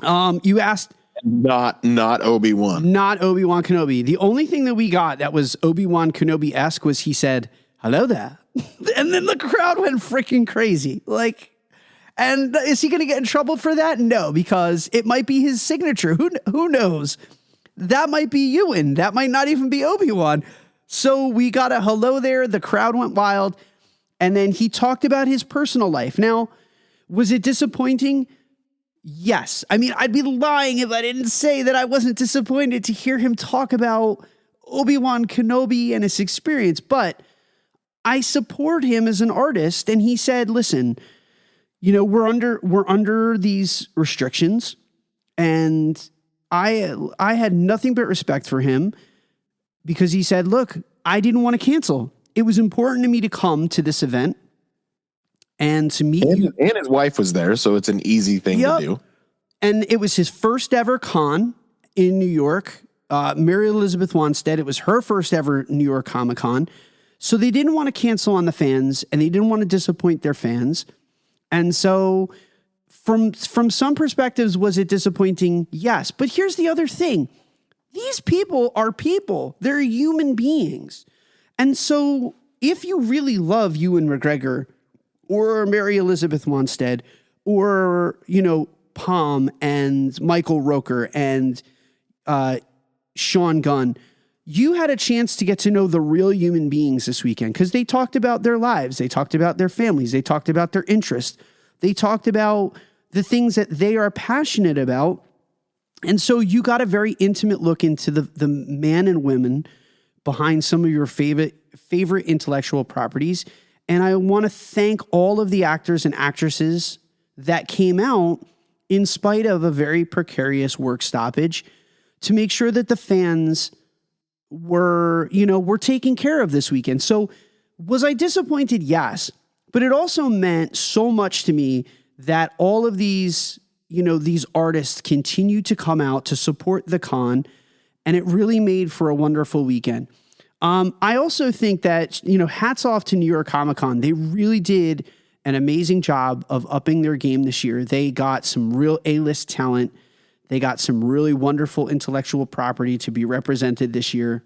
You asked. Not Obi-Wan. Not Obi-Wan Kenobi. The only thing that we got that was Obi-Wan Kenobi-esque was he said, hello there. And then the crowd went freaking crazy. Like, and is he going to get in trouble for that? No, because it might be his signature. Who knows? That might be Ewan. That might not even be Obi-Wan. So we got a hello there. The crowd went wild. And then he talked about his personal life. Now, was it disappointing? Yes. I mean, I'd be lying if I didn't say that I wasn't disappointed to hear him talk about Obi-Wan Kenobi and his experience, but I support him as an artist. And he said, listen, we're under these restrictions, and I had nothing but respect for him because he said, look, I didn't want to cancel. It was important to me to come to this event and to meet you. And his wife was there, so it's an easy thing to do. And it was his first ever con in New York. Mary Elizabeth Wanstead, it was her first ever New York Comic Con. So they didn't want to cancel on the fans, and they didn't want to disappoint their fans. And so from some perspectives, was it disappointing? Yes. But here's the other thing. These people are people. They're human beings. And so if you really love Ewan McGregor or Mary Elizabeth Wanstead or, Palm and Michael Roker and Sean Gunn, you had a chance to get to know the real human beings this weekend because they talked about their lives. They talked about their families. They talked about their interests. They talked about the things that they are passionate about. And so you got a very intimate look into the man and women behind some of your favorite intellectual properties. And I want to thank all of the actors and actresses that came out in spite of a very precarious work stoppage to make sure that the fans were taken care of this weekend. So was I disappointed? Yes. But it also meant so much to me that all of these artists continue to come out to support the con, and it really made for a wonderful weekend. I also think that, hats off to New York Comic Con. They really did an amazing job of upping their game this year. They got some real A-list talent. They got some really wonderful intellectual property to be represented this year.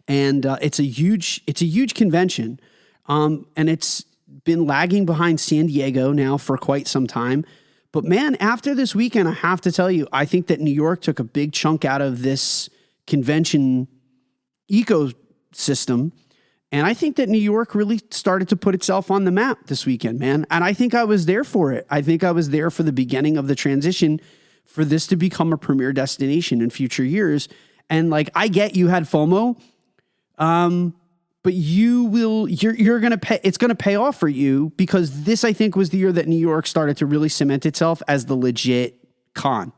And it's a huge convention. And it's been lagging behind San Diego now for quite some time. But man, after this weekend, I have to tell you, I think that New York took a big chunk out of this convention ecosystem. And I think that New York really started to put itself on the map this weekend, man. And I think I was there for it. I think I was there for the beginning of the transition for this to become a premier destination in future years. And I get you had FOMO, but you're going to pay, it's going to pay off for you because this, I think, was the year that New York started to really cement itself as the legit con.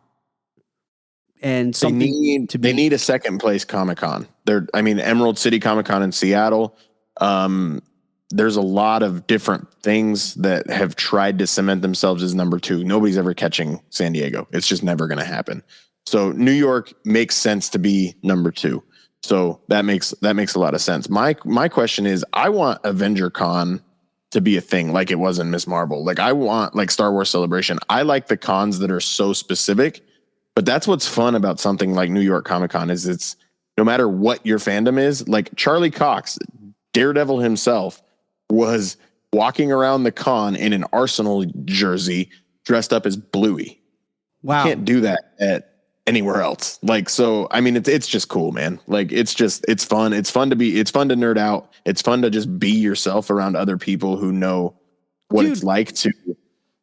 And they need a second place Comic-Con. Emerald City Comic-Con in Seattle. There's a lot of different things that have tried to cement themselves as number 2. Nobody's ever catching San Diego. It's just never going to happen. So New York makes sense to be number 2. So that makes a lot of sense. My question is, I want Avenger Con to be a thing like it was in Ms. Marvel. I want Star Wars Celebration. I like the cons that are so specific. But that's what's fun about something like New York Comic Con is it's no matter what your fandom is, Charlie Cox, Daredevil himself, was walking around the con in an Arsenal jersey dressed up as Bluey. Wow. You can't do that at anywhere else. It's just cool, man. It's fun. It's fun to nerd out. It's fun to just be yourself around other people who know what it's like to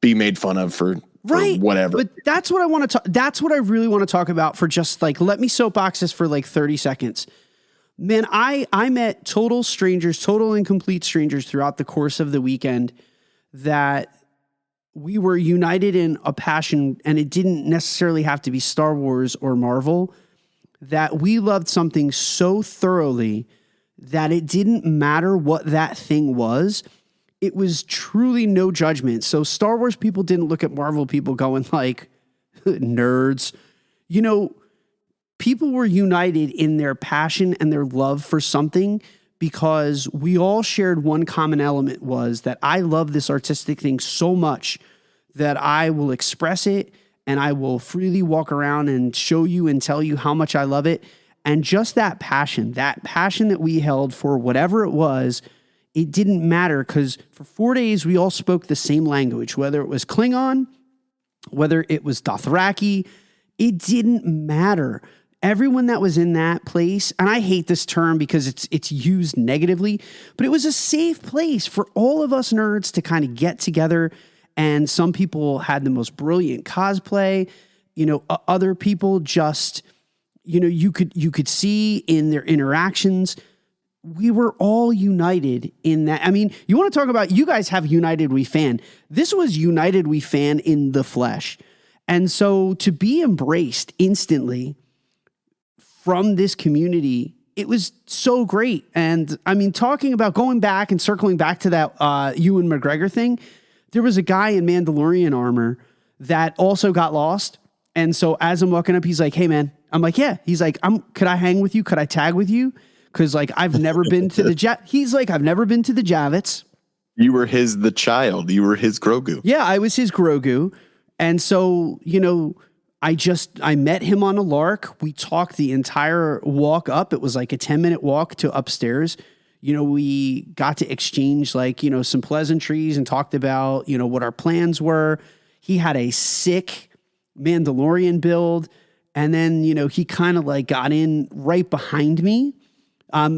be made fun of for whatever. But that's what I want to talk. That's what I really want to talk about for just let me soapbox this for 30 seconds. Man, I met total strangers, total and complete strangers throughout the course of the weekend that we were united in a passion, and it didn't necessarily have to be Star Wars or Marvel, that we loved something so thoroughly that it didn't matter what that thing was. It was truly no judgment. So Star Wars people didn't look at Marvel people going like, nerds. You know, people were united in their passion and their love for something because we all shared one common element, was that I love this artistic thing so much that I will express it and I will freely walk around and show you and tell you how much I love it. And just that passion that we held for whatever it was, it didn't matter, because for 4 days we all spoke the same language, whether it was Klingon, whether it was Dothraki, it didn't matter. Everyone that was in that place, and I hate this term because it's used negatively, but it was a safe place for all of us nerds to kind of get together. And some people had the most brilliant cosplay. You know, other people just, you know, you could see in their interactions, we were all united in that. I mean, you want to talk about, you guys have United We Fan. This was United We Fan in the flesh. And so to be embraced instantly from this community, it was so great. And I mean, talking about going back and circling back to that Ewan McGregor thing, there was a guy in Mandalorian armor that also got lost. And so as I'm walking up, he's like, hey man, I'm like, yeah. He's like, could I hang with you? Could I tag with you? Cause like, I've never been to the he's like, I've never been to the Javits. You were the child. You were his Grogu. Yeah, I was his Grogu. And so, you know, I met him on a lark. We talked the entire walk up. It was like a 10-minute walk to upstairs. You know, we got to exchange like, you know, some pleasantries and talked about, you know, what our plans were. He had a sick Mandalorian build. And then, you know, he kind of like got in right behind me.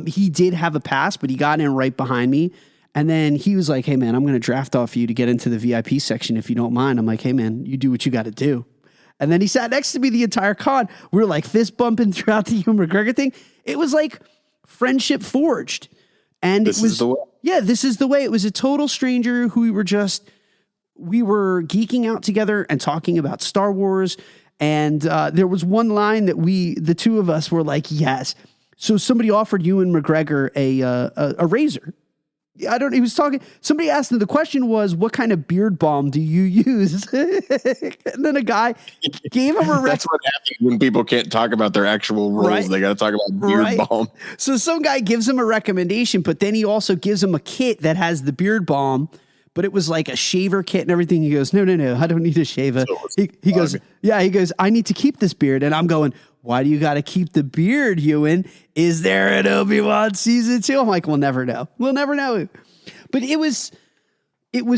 He did have a pass, but he got in right behind me. And then he was like, hey man, I'm going to draft off you to get into the VIP section if you don't mind. I'm like, hey man, you do what you got to do. And then he sat next to me the entire con. We were like fist bumping throughout the Ewan McGregor thing. It was like friendship forged. And this is the way. Yeah, this is the way. It was a total stranger who we were geeking out together and talking about Star Wars. And there was one line that the two of us were like, yes. So somebody offered Ewan McGregor a razor. He was talking, somebody asked him, the question was, what kind of beard balm do you use? And then a guy gave him a That's what happens when people can't talk about their actual roles. Right. They got to talk about beard balm. So some guy gives him a recommendation, but then he also gives him a kit that has the beard balm, but it was like a shaver kit and everything. He goes, no, I don't need a shaver. He goes, I need to keep this beard. And I'm going, why do you got to keep the beard, Ewan? Is there an Obi-Wan season 2? I'm like, we'll never know. We'll never know. But it was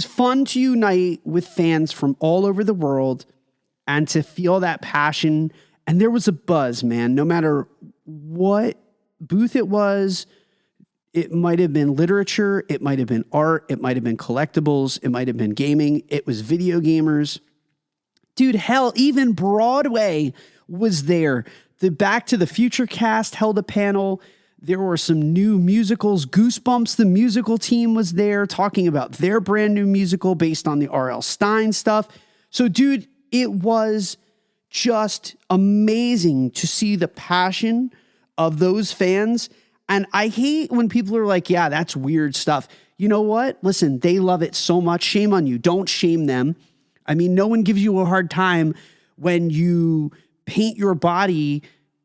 fun to unite with fans from all over the world and to feel that passion. And there was a buzz, man, no matter what booth it was. It might have been literature. It might have been art. It might have been collectibles. It might have been gaming. It was video gamers. Dude, hell, even Broadway was there. The Back to the Future cast held a panel. There were some new musicals. Goosebumps, the musical team, was there talking about their brand new musical based on the R.L. Stine stuff. So, dude, it was just amazing to see the passion of those fans. And I hate when people are like, yeah, that's weird stuff. You know what? Listen, they love it so much. Shame on you. Don't shame them. I mean, no one gives you a hard time when you paint your body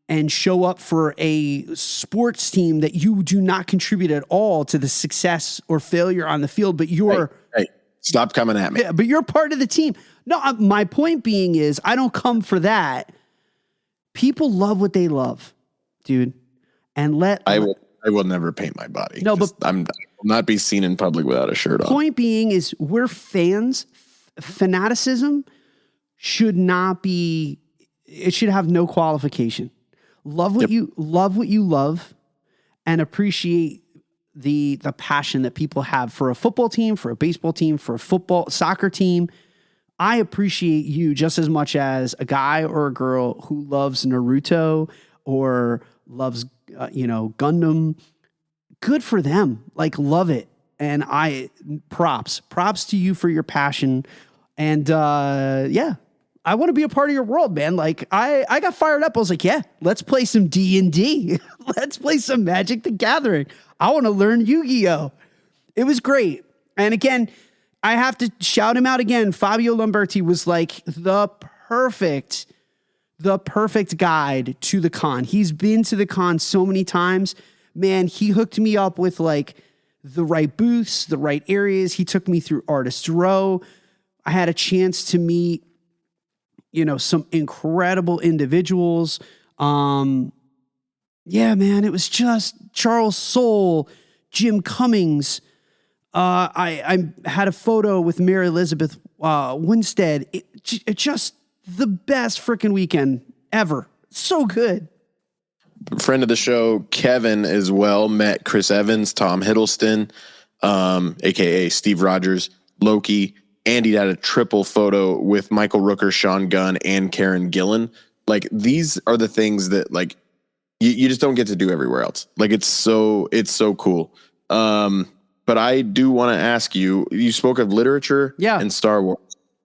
and show up for a sports team that you do not contribute at all to the success or failure on the field, but you're... Hey, stop coming at me. Yeah, but you're part of the team. No, my point being is I don't come for that. People love what they love, dude. And I will never paint my body. No, but I will not be seen in public without a shirt on. Point being is we're fans. Fanaticism should not be... It should have no qualification. Love what you love, and appreciate the passion that people have for a football team, for a baseball team, for a soccer team. I appreciate you just as much as a guy or a girl who loves Naruto or loves Gundam. Good for them. Like, love it. And props to you for your passion. And I want to be a part of your world, man. Like, I got fired up. I was like, yeah, let's play some D&D. Let's play some Magic the Gathering. I want to learn Yu-Gi-Oh! It was great. And again, I have to shout him out again. Fabio Lamberti was like the perfect guide to the con. He's been to the con so many times. Man, he hooked me up with like the right booths, the right areas. He took me through Artist Row. I had a chance to meet, some incredible individuals. Yeah, man, it was just Charles Soule, Jim Cummings. I had a photo with Mary Elizabeth Winstead. It just the best freaking weekend ever. So good. Friend of the show, Kevin, as well, met Chris Evans, Tom Hiddleston, aka Steve Rogers, Loki, and he had a triple photo with Michael Rooker, Sean Gunn, and Karen Gillan. Like, these are the things that like you just don't get to do everywhere else. Like, it's so cool. But I do want to ask you, you spoke of literature and Star Wars.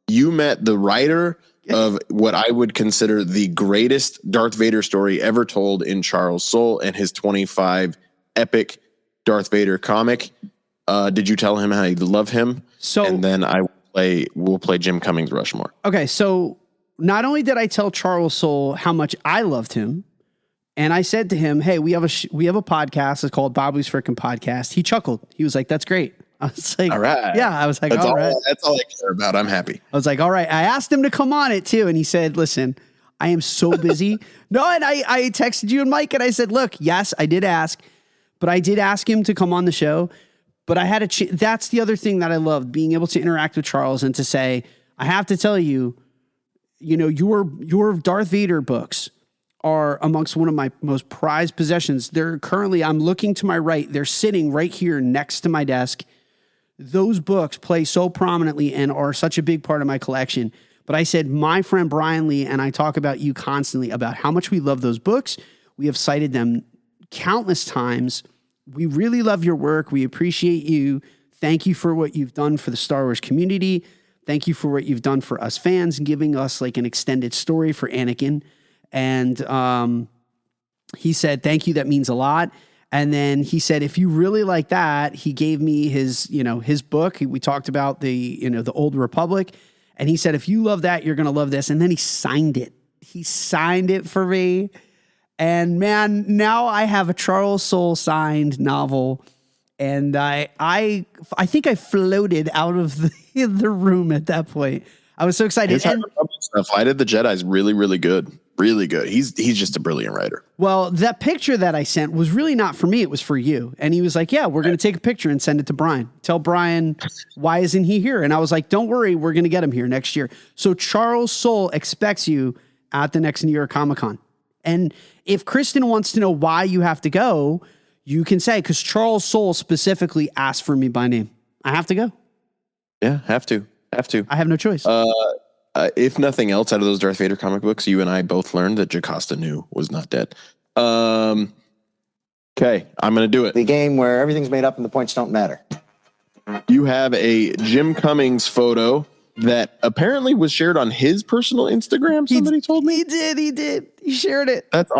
You met the writer of what I would consider the greatest Darth Vader story ever told in Charles Soule and his 25 epic Darth Vader comic. Did you tell him how you love him? And then we'll play Jim Cummings' Rushmore. Okay, so not only did I tell Charles Soule how much I loved him, and I said to him, hey, we have a podcast. It's called Bobby's Frickin' Podcast. He chuckled. He was like, that's great. I was like, all right. Yeah, I was like, all right. That's all I care about. I'm happy. I was like, all right. I asked him to come on it too. And he said, listen, I am so busy. No, and I texted you and Mike and I said, look, yes, I did ask, but I did ask him to come on the show. But I had that's the other thing that I loved, being able to interact with Charles and to say, I have to tell you, your Darth Vader books are amongst one of my most prized possessions. They're currently, I'm looking to my right. They're sitting right here next to my desk. Those books play so prominently and are such a big part of my collection. But I said, my friend Brian Lee and I talk about you constantly about how much we love those books. We have cited them countless times. We really love your work. We appreciate you. Thank you for what you've done for the Star Wars community. Thank you for what you've done for us fans and giving us like an extended story for Anakin. And he said, thank you. That means a lot. And then he said, if you really like that, he gave me his book. We talked about the Old Republic. And he said, if you love that, you're going to love this. And then he signed it. He signed it for me. And man, now I have a Charles Soule signed novel. And I think I floated out of the room at that point. I was so excited. His stuff, Flight of the Jedi is really, really good. Really good. He's just a brilliant writer. Well, that picture that I sent was really not for me. It was for you. And he was like, yeah, we're going to take a picture and send it to Brian. Tell Brian, why isn't he here? And I was like, don't worry. We're going to get him here next year. So Charles Soule expects you at the next New York Comic-Con. And if Kristen wants to know why you have to go, you can say, because Charles Soule specifically asked for me by name. I have to go. Yeah, have to. I have no choice. If nothing else, out of those Darth Vader comic books, you and I both learned that Jocasta Nu was not dead. Okay, I'm going to do it. The game where everything's made up and the points don't matter. You have a Jim Cummings photo that apparently was shared on his personal Instagram. Somebody told me. He did. He shared it. That's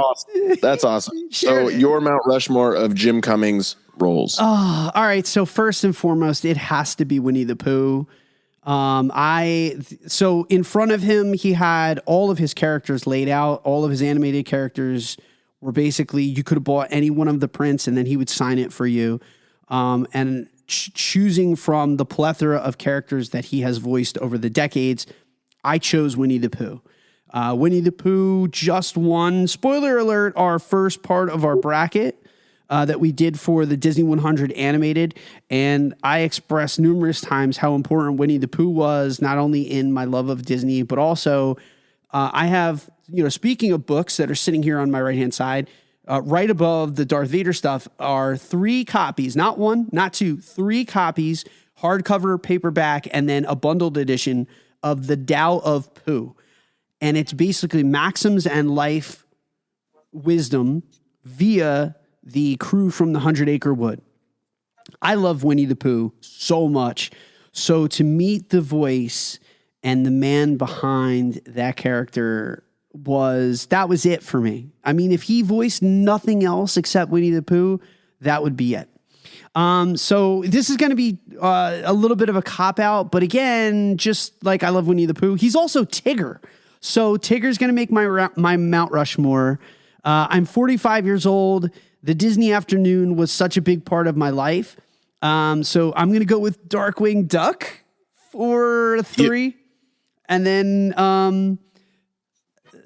awesome. So your Mount Rushmore of Jim Cummings roles. Oh, all right. So first and foremost, it has to be Winnie the Pooh. So in front of him, he had all of his characters laid out. All of his animated characters were basically, you could have bought any one of the prints and then he would sign it for you. And choosing from the plethora of characters that he has voiced over the decades, I chose Winnie the Pooh. Winnie the Pooh just won, spoiler alert, our first part of our bracket that we did for the Disney 100 animated. And I expressed numerous times how important Winnie the Pooh was, not only in my love of Disney, but also I have, speaking of books that are sitting here on my right-hand side, right above the Darth Vader stuff are 3 copies, not 1, not 2, 3 copies, hardcover, paperback, and then a bundled edition of the Tao of Pooh. And it's basically maxims and life wisdom via the crew from the 100 Acre Wood. I love Winnie the Pooh so much. So to meet the voice and the man behind that character was it for me. I mean, if he voiced nothing else except Winnie the Pooh, that would be it. So this is going to be a little bit of a cop-out, but again, just like I love Winnie the Pooh, he's also Tigger. So Tigger's going to make my Mount Rushmore. I'm 45 years old. The Disney afternoon was such a big part of my life. So I'm going to go with Darkwing Duck for 3. Yeah. And then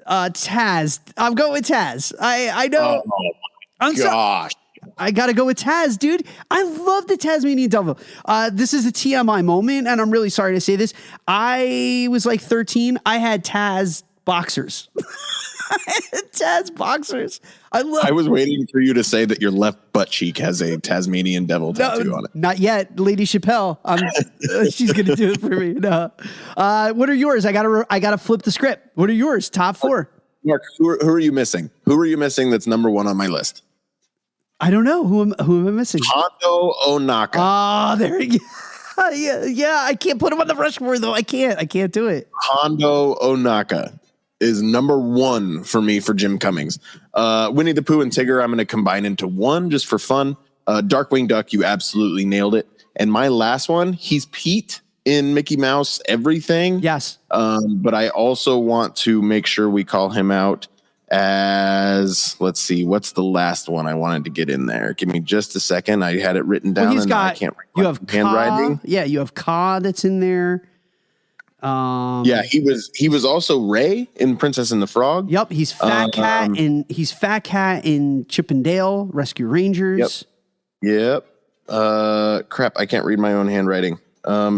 Taz. I'm going with Taz. I know. Oh, I'm gosh. I got to go with Taz, dude. I love the Tasmanian Devil. This is a TMI moment, and I'm really sorry to say this. I was like 13. I had Taz boxers. Taz boxers. I was waiting for you to say that your left butt cheek has a Tasmanian Devil tattoo on it. Not yet, Lady Chappelle. She's gonna do it for me. No. What are yours? I gotta flip the script. What are yours? Top 4. Mark, who are you missing? Who are you missing? That's number 1 on my list. I don't know who am I missing. Hondo Ohnaka. Oh, there you go. Yeah. I can't put him on the Rushmore though. I can't do it. Hondo Ohnaka is number 1 for me for Jim Cummings. Winnie the Pooh and Tigger, I'm going to combine into one just for fun. Darkwing Duck, you absolutely nailed it. And my last one, he's Pete in Mickey Mouse Everything. Yes. But I also want to make sure we call him out as, let's see, what's the last one I wanted to get in there? Give me just a second. I had it written down and I can't read you have handwriting. Yeah, you have Ka that's in there. Yeah, he was also Ray in Princess and the Frog. Yep, he's Fat Cat in Chip and Dale Rescue Rangers. Yep. Crap, I can't read my own handwriting.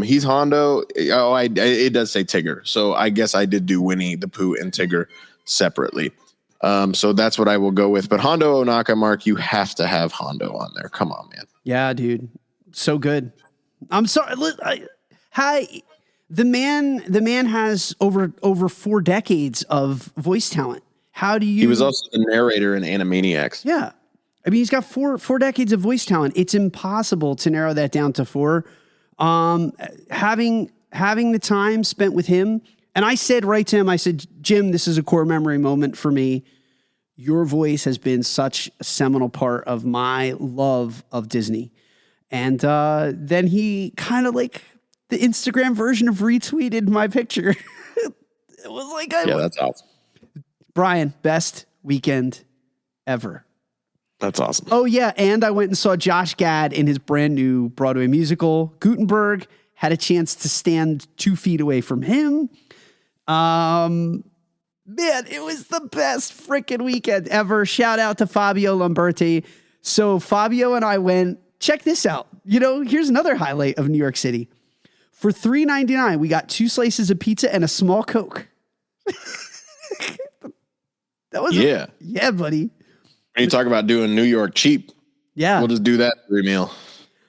He's Hondo. Oh, it does say Tigger. So I guess I did do Winnie the Pooh and Tigger separately. So that's what I will go with. But Hondo Ohnaka, Mark, you have to have Hondo on there. Come on, man. Yeah, dude, so good. I'm sorry. Hi. The man has over 4 decades of voice talent. How do you? He was also the narrator in Animaniacs. Yeah, I mean he's got four decades of voice talent. It's impossible to narrow that down to 4. Having the time spent with him, and I said right to him, I said, Jim, this is a core memory moment for me. Your voice has been such a seminal part of my love of Disney, and then he kind of like. The Instagram version of retweeted my picture. It was like, yeah, that's awesome. Brian, best weekend ever. That's awesome. Oh yeah. And I went and saw Josh Gad in his brand new Broadway musical, Gutenberg. Had a chance to stand 2 feet away from him. Man, it was the best freaking weekend ever. Shout out to Fabio Lamberti. So Fabio and I went, check this out. Here's another highlight of New York City. For $3.99, we got 2 slices of pizza and a small Coke. That was yeah, buddy. When you talk about doing New York cheap, yeah, we'll just do that for a meal.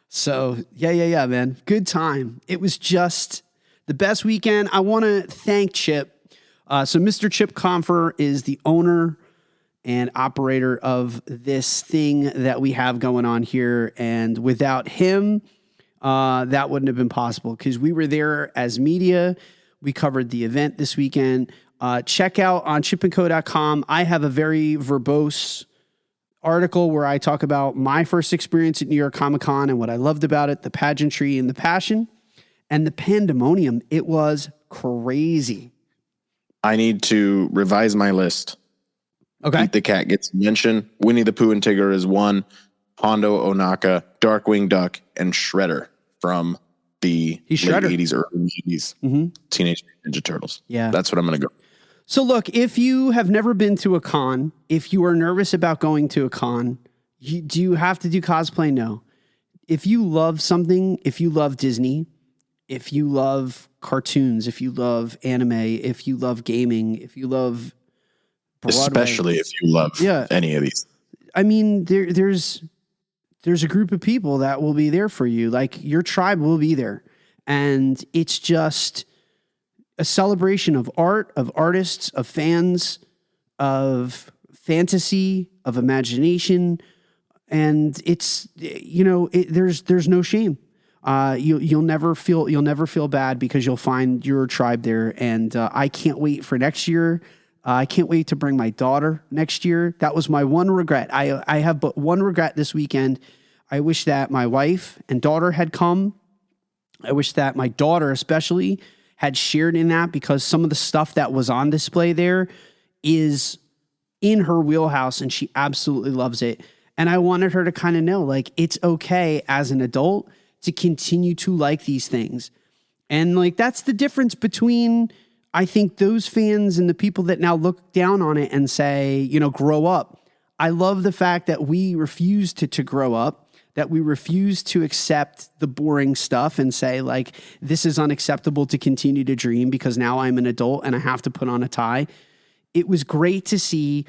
So yeah, man, good time. It was just the best weekend. I want to thank Chip. So Mr. Chip Confer is the owner and operator of this thing that we have going on here, and without him. That wouldn't have been possible because we were there as media. We covered the event this weekend. Check out on chipandco.com. I have a very verbose article where I talk about my first experience at New York Comic Con and what I loved about it, the pageantry and the passion and the pandemonium. It was crazy. I need to revise my list. Okay. Pete the Cat gets mentioned. Winnie the Pooh and Tigger is 1. Hondo Ohnaka, Darkwing Duck, and Shredder from the late 80s, early 80s Teenage Ninja Turtles. Yeah. That's what I'm going to go. So look, if you have never been to a con, if you are nervous about going to a con, do you have to do cosplay? No. If you love something, if you love Disney, if you love cartoons, if you love anime, if you love gaming, if you love Broadway, especially if you love any of these. I mean, there's a group of people that will be there for you. Like your tribe will be there. And it's just a celebration of art, of artists, of fans, of fantasy, of imagination, and it's, there's no shame. You'll never feel bad because you'll find your tribe there. And I can't wait for next year. I can't wait to bring my daughter next year. That was my one regret. I have but one regret this weekend. I wish that my wife and daughter had come. I wish that my daughter especially had shared in that, because some of the stuff that was on display there is in her wheelhouse and she absolutely loves it. And I wanted her to kind of know, like, it's okay as an adult to continue to like these things. And like, that's the difference between, I think, those fans and the people that now look down on it and say, grow up. I love the fact that we refuse to grow up, that we refuse to accept the boring stuff and say, like, this is unacceptable to continue to dream because now I'm an adult and I have to put on a tie. It was great to see,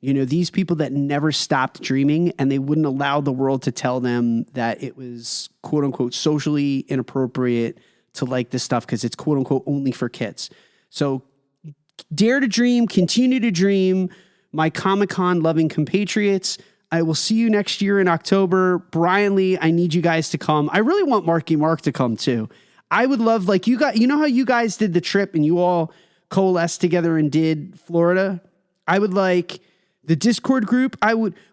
these people that never stopped dreaming, and they wouldn't allow the world to tell them that it was quote unquote socially inappropriate to like this stuff because it's quote unquote only for kids. So dare to dream, continue to dream, my Comic-Con loving compatriots. I will see you next year in October. Brian Lee, I need you guys to come. I really want Marky Mark to come too. I would love, like, how you guys did the trip and you all coalesced together and did Florida. I would like the Discord group.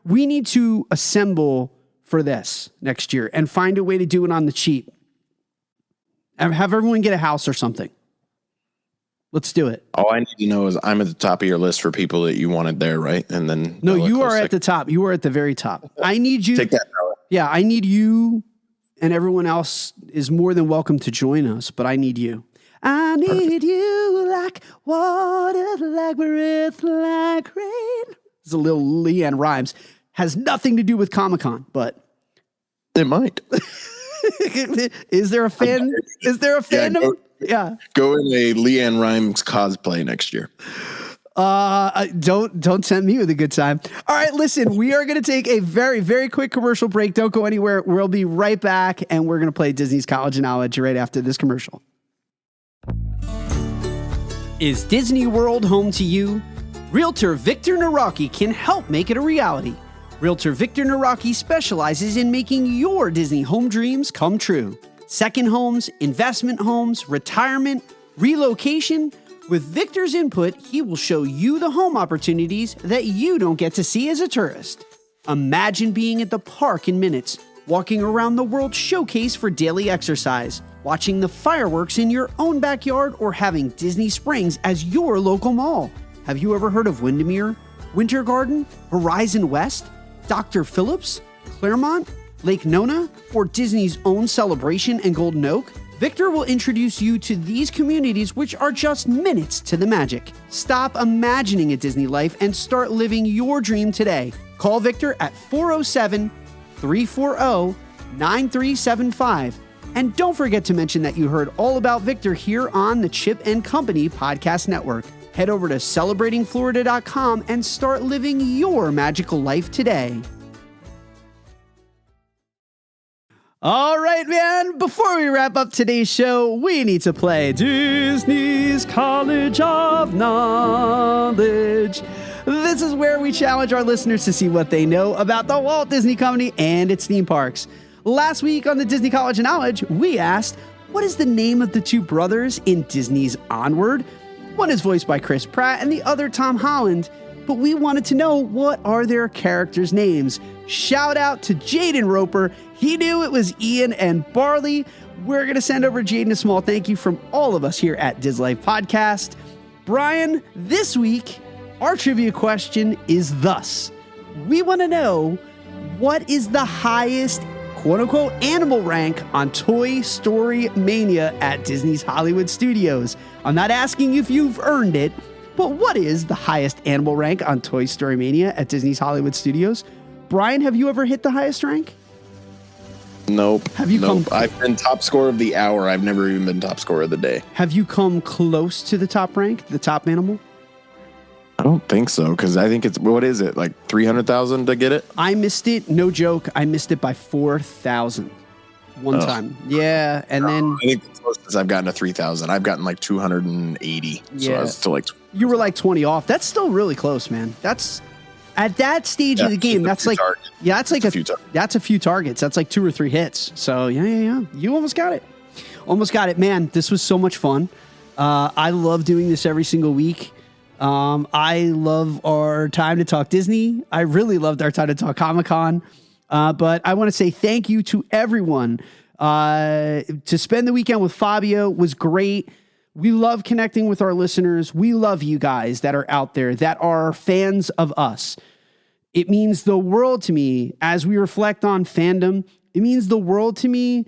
We need to assemble for this next year and find a way to do it on the cheap. And have everyone get a house or something. Let's do it. All I need to know is I'm at the top of your list for people that you wanted there, right? And then no, you are at the top. You are at the very top. I need you. Take that power. Yeah, I need you, and everyone else is more than welcome to join us, but I need you. I need you like water, like breath, like rain. It's a little Leanne Rhymes. Has nothing to do with Comic-Con, but it might. Is there a fan? Is there a fandom? Yeah. Go in a Leanne Rhymes cosplay next year. Don't tempt me with a good time. All right, listen, we are going to take a very, very quick commercial break. Don't go anywhere. We'll be right back, and we're going to play Disney's College of Knowledge right after this commercial. Is Disney World home to you? Realtor Victor Naraki can help make it a reality. Realtor Victor Naraki specializes in making your Disney home dreams come true. Second homes, investment homes, retirement, relocation. With Victor's input, he will show you the home opportunities that you don't get to see as a tourist. Imagine being at the park in minutes, walking around the World Showcase for daily exercise, watching the fireworks in your own backyard, or having Disney Springs as your local mall. Have you ever heard of Windermere, Winter Garden, Horizon West, Dr. Phillips, Claremont, Lake Nona, or Disney's own Celebration and Golden Oak? Victor will introduce you to these communities, which are just minutes to the magic. Stop imagining a Disney life and start living your dream today. Call Victor at 407-340-9375. And don't forget to mention that you heard all about Victor here on the Chip and Company Podcast Network. Head over to celebratingflorida.com and start living your magical life today. All right, man, before we wrap up today's show, we need to play Disney's College of Knowledge. This is where we challenge our listeners to see what they know about the Walt Disney Company and its theme parks. Last week on the Disney College of Knowledge, we asked, what is the name of the two brothers in Disney's Onward? One is voiced by Chris Pratt and the other Tom Holland, but we wanted to know, what are their characters' names? Shout out to Jaden Roper. He knew it was Ian and Barley. We're going to send over Jaden a small thank you from all of us here at Dislife Podcast. Brian, this week, our trivia question is thus. We want to know, what is the highest quote-unquote animal rank on Toy Story Mania at Disney's Hollywood Studios? I'm not asking if you've earned it, but what is the highest animal rank on Toy Story Mania at Disney's Hollywood Studios? Brian, have you ever hit the highest rank? Nope. Have you come? I've been top scorer of the hour. I've never even been top scorer of the day. Have you come close to the top rank, the top animal? I don't think so, because I think it's, what is it, like 300,000 to get it? I missed it. No joke. I missed it by 4,000 one time. Yeah, and then I think the closest I've gotten to 3,000. I've gotten like 280. Yeah. So I was still like, you were like 20 off. That's still really close, man. That's At that stage of the game, that's like, that's like that's a few targets. That's like 2 or 3 hits. So yeah. You almost got it. Almost got it. Man, this was so much fun. I love doing this every single week. I love our time to talk Disney. I really loved our time to talk Comic-Con. But I want to say thank you to everyone. To spend the weekend with Fabio was great. We love connecting with our listeners. We love you guys that are out there that are fans of us. It means the world to me as we reflect on fandom. It means the world to me.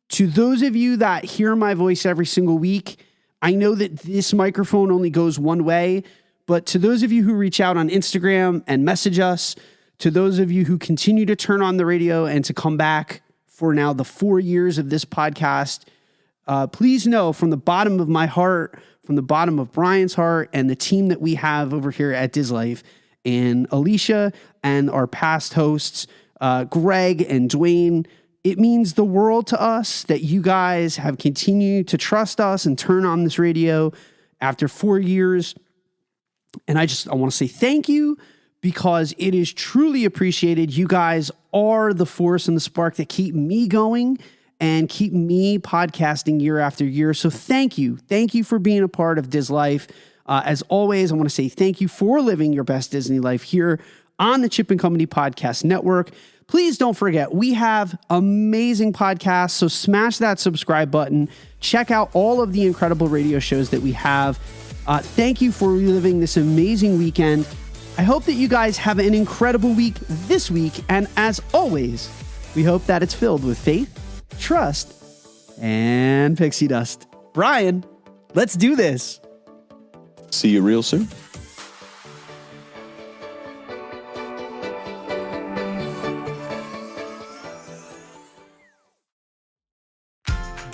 To those of you that hear my voice every single week, I know that this microphone only goes one way, but to those of you who reach out on Instagram and message us, to those of you who continue to turn on the radio and to come back for now the 4 years of this podcast, please know from the bottom of my heart, from the bottom of Brian's heart, and the team that we have over here at Dislife, and Alicia and our past hosts, Greg and Dwayne, it means the world to us that you guys have continued to trust us and turn on this radio after 4 years. And I want to say thank you, because it is truly appreciated. You guys are the force and the spark that keep me going and keep me podcasting year after year. So thank you. Thank you for being a part of Dislife. As always, I want to say thank you for living your best Disney life here on the Chip and Company Podcast Network. Please don't forget, we have amazing podcasts, so smash that subscribe button. Check out all of the incredible radio shows that we have. Thank you for reliving this amazing weekend. I hope that you guys have an incredible week this week, and as always, we hope that it's filled with faith, trust, and pixie dust. Brian, let's do this. See you real soon.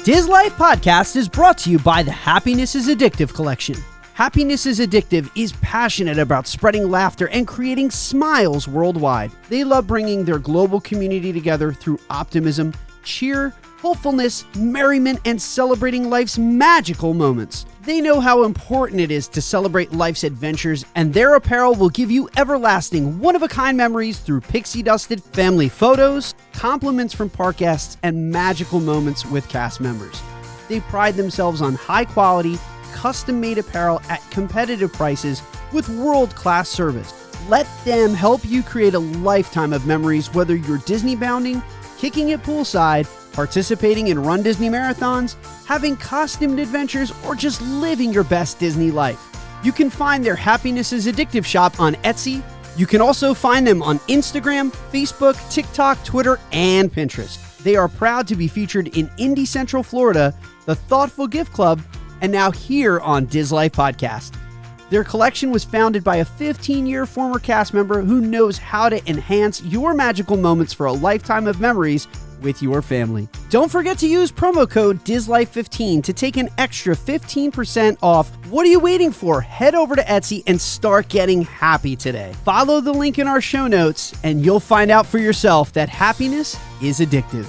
Dislife Podcast is brought to you by the Happiness is Addictive collection. Happiness is Addictive is passionate about spreading laughter and creating smiles worldwide. They love bringing their global community together through optimism, cheer, hopefulness, merriment, and celebrating life's magical moments. They know how important it is to celebrate life's adventures, and their apparel will give you everlasting, one-of-a-kind memories through pixie-dusted family photos, compliments from park guests, and magical moments with cast members. They pride themselves on high-quality, custom-made apparel at competitive prices with world-class service. Let them help you create a lifetime of memories, whether you're Disney bounding, kicking it poolside, participating in Run Disney marathons, having costumed adventures, or just living your best Disney life. You can find their Happiness is Addictive shop on Etsy. You can also find them on Instagram, Facebook, TikTok, Twitter, and Pinterest. They are proud to be featured in Indy Central Florida, the Thoughtful Gift Club, and now here on Dislife Podcast. Their collection was founded by a 15-year former cast member who knows how to enhance your magical moments for a lifetime of memories with your family. Don't forget to use promo code DISLIFE15 to take an extra 15% off. What are you waiting for? Head over to Etsy and start getting happy today. Follow the link in our show notes and you'll find out for yourself that happiness is addictive.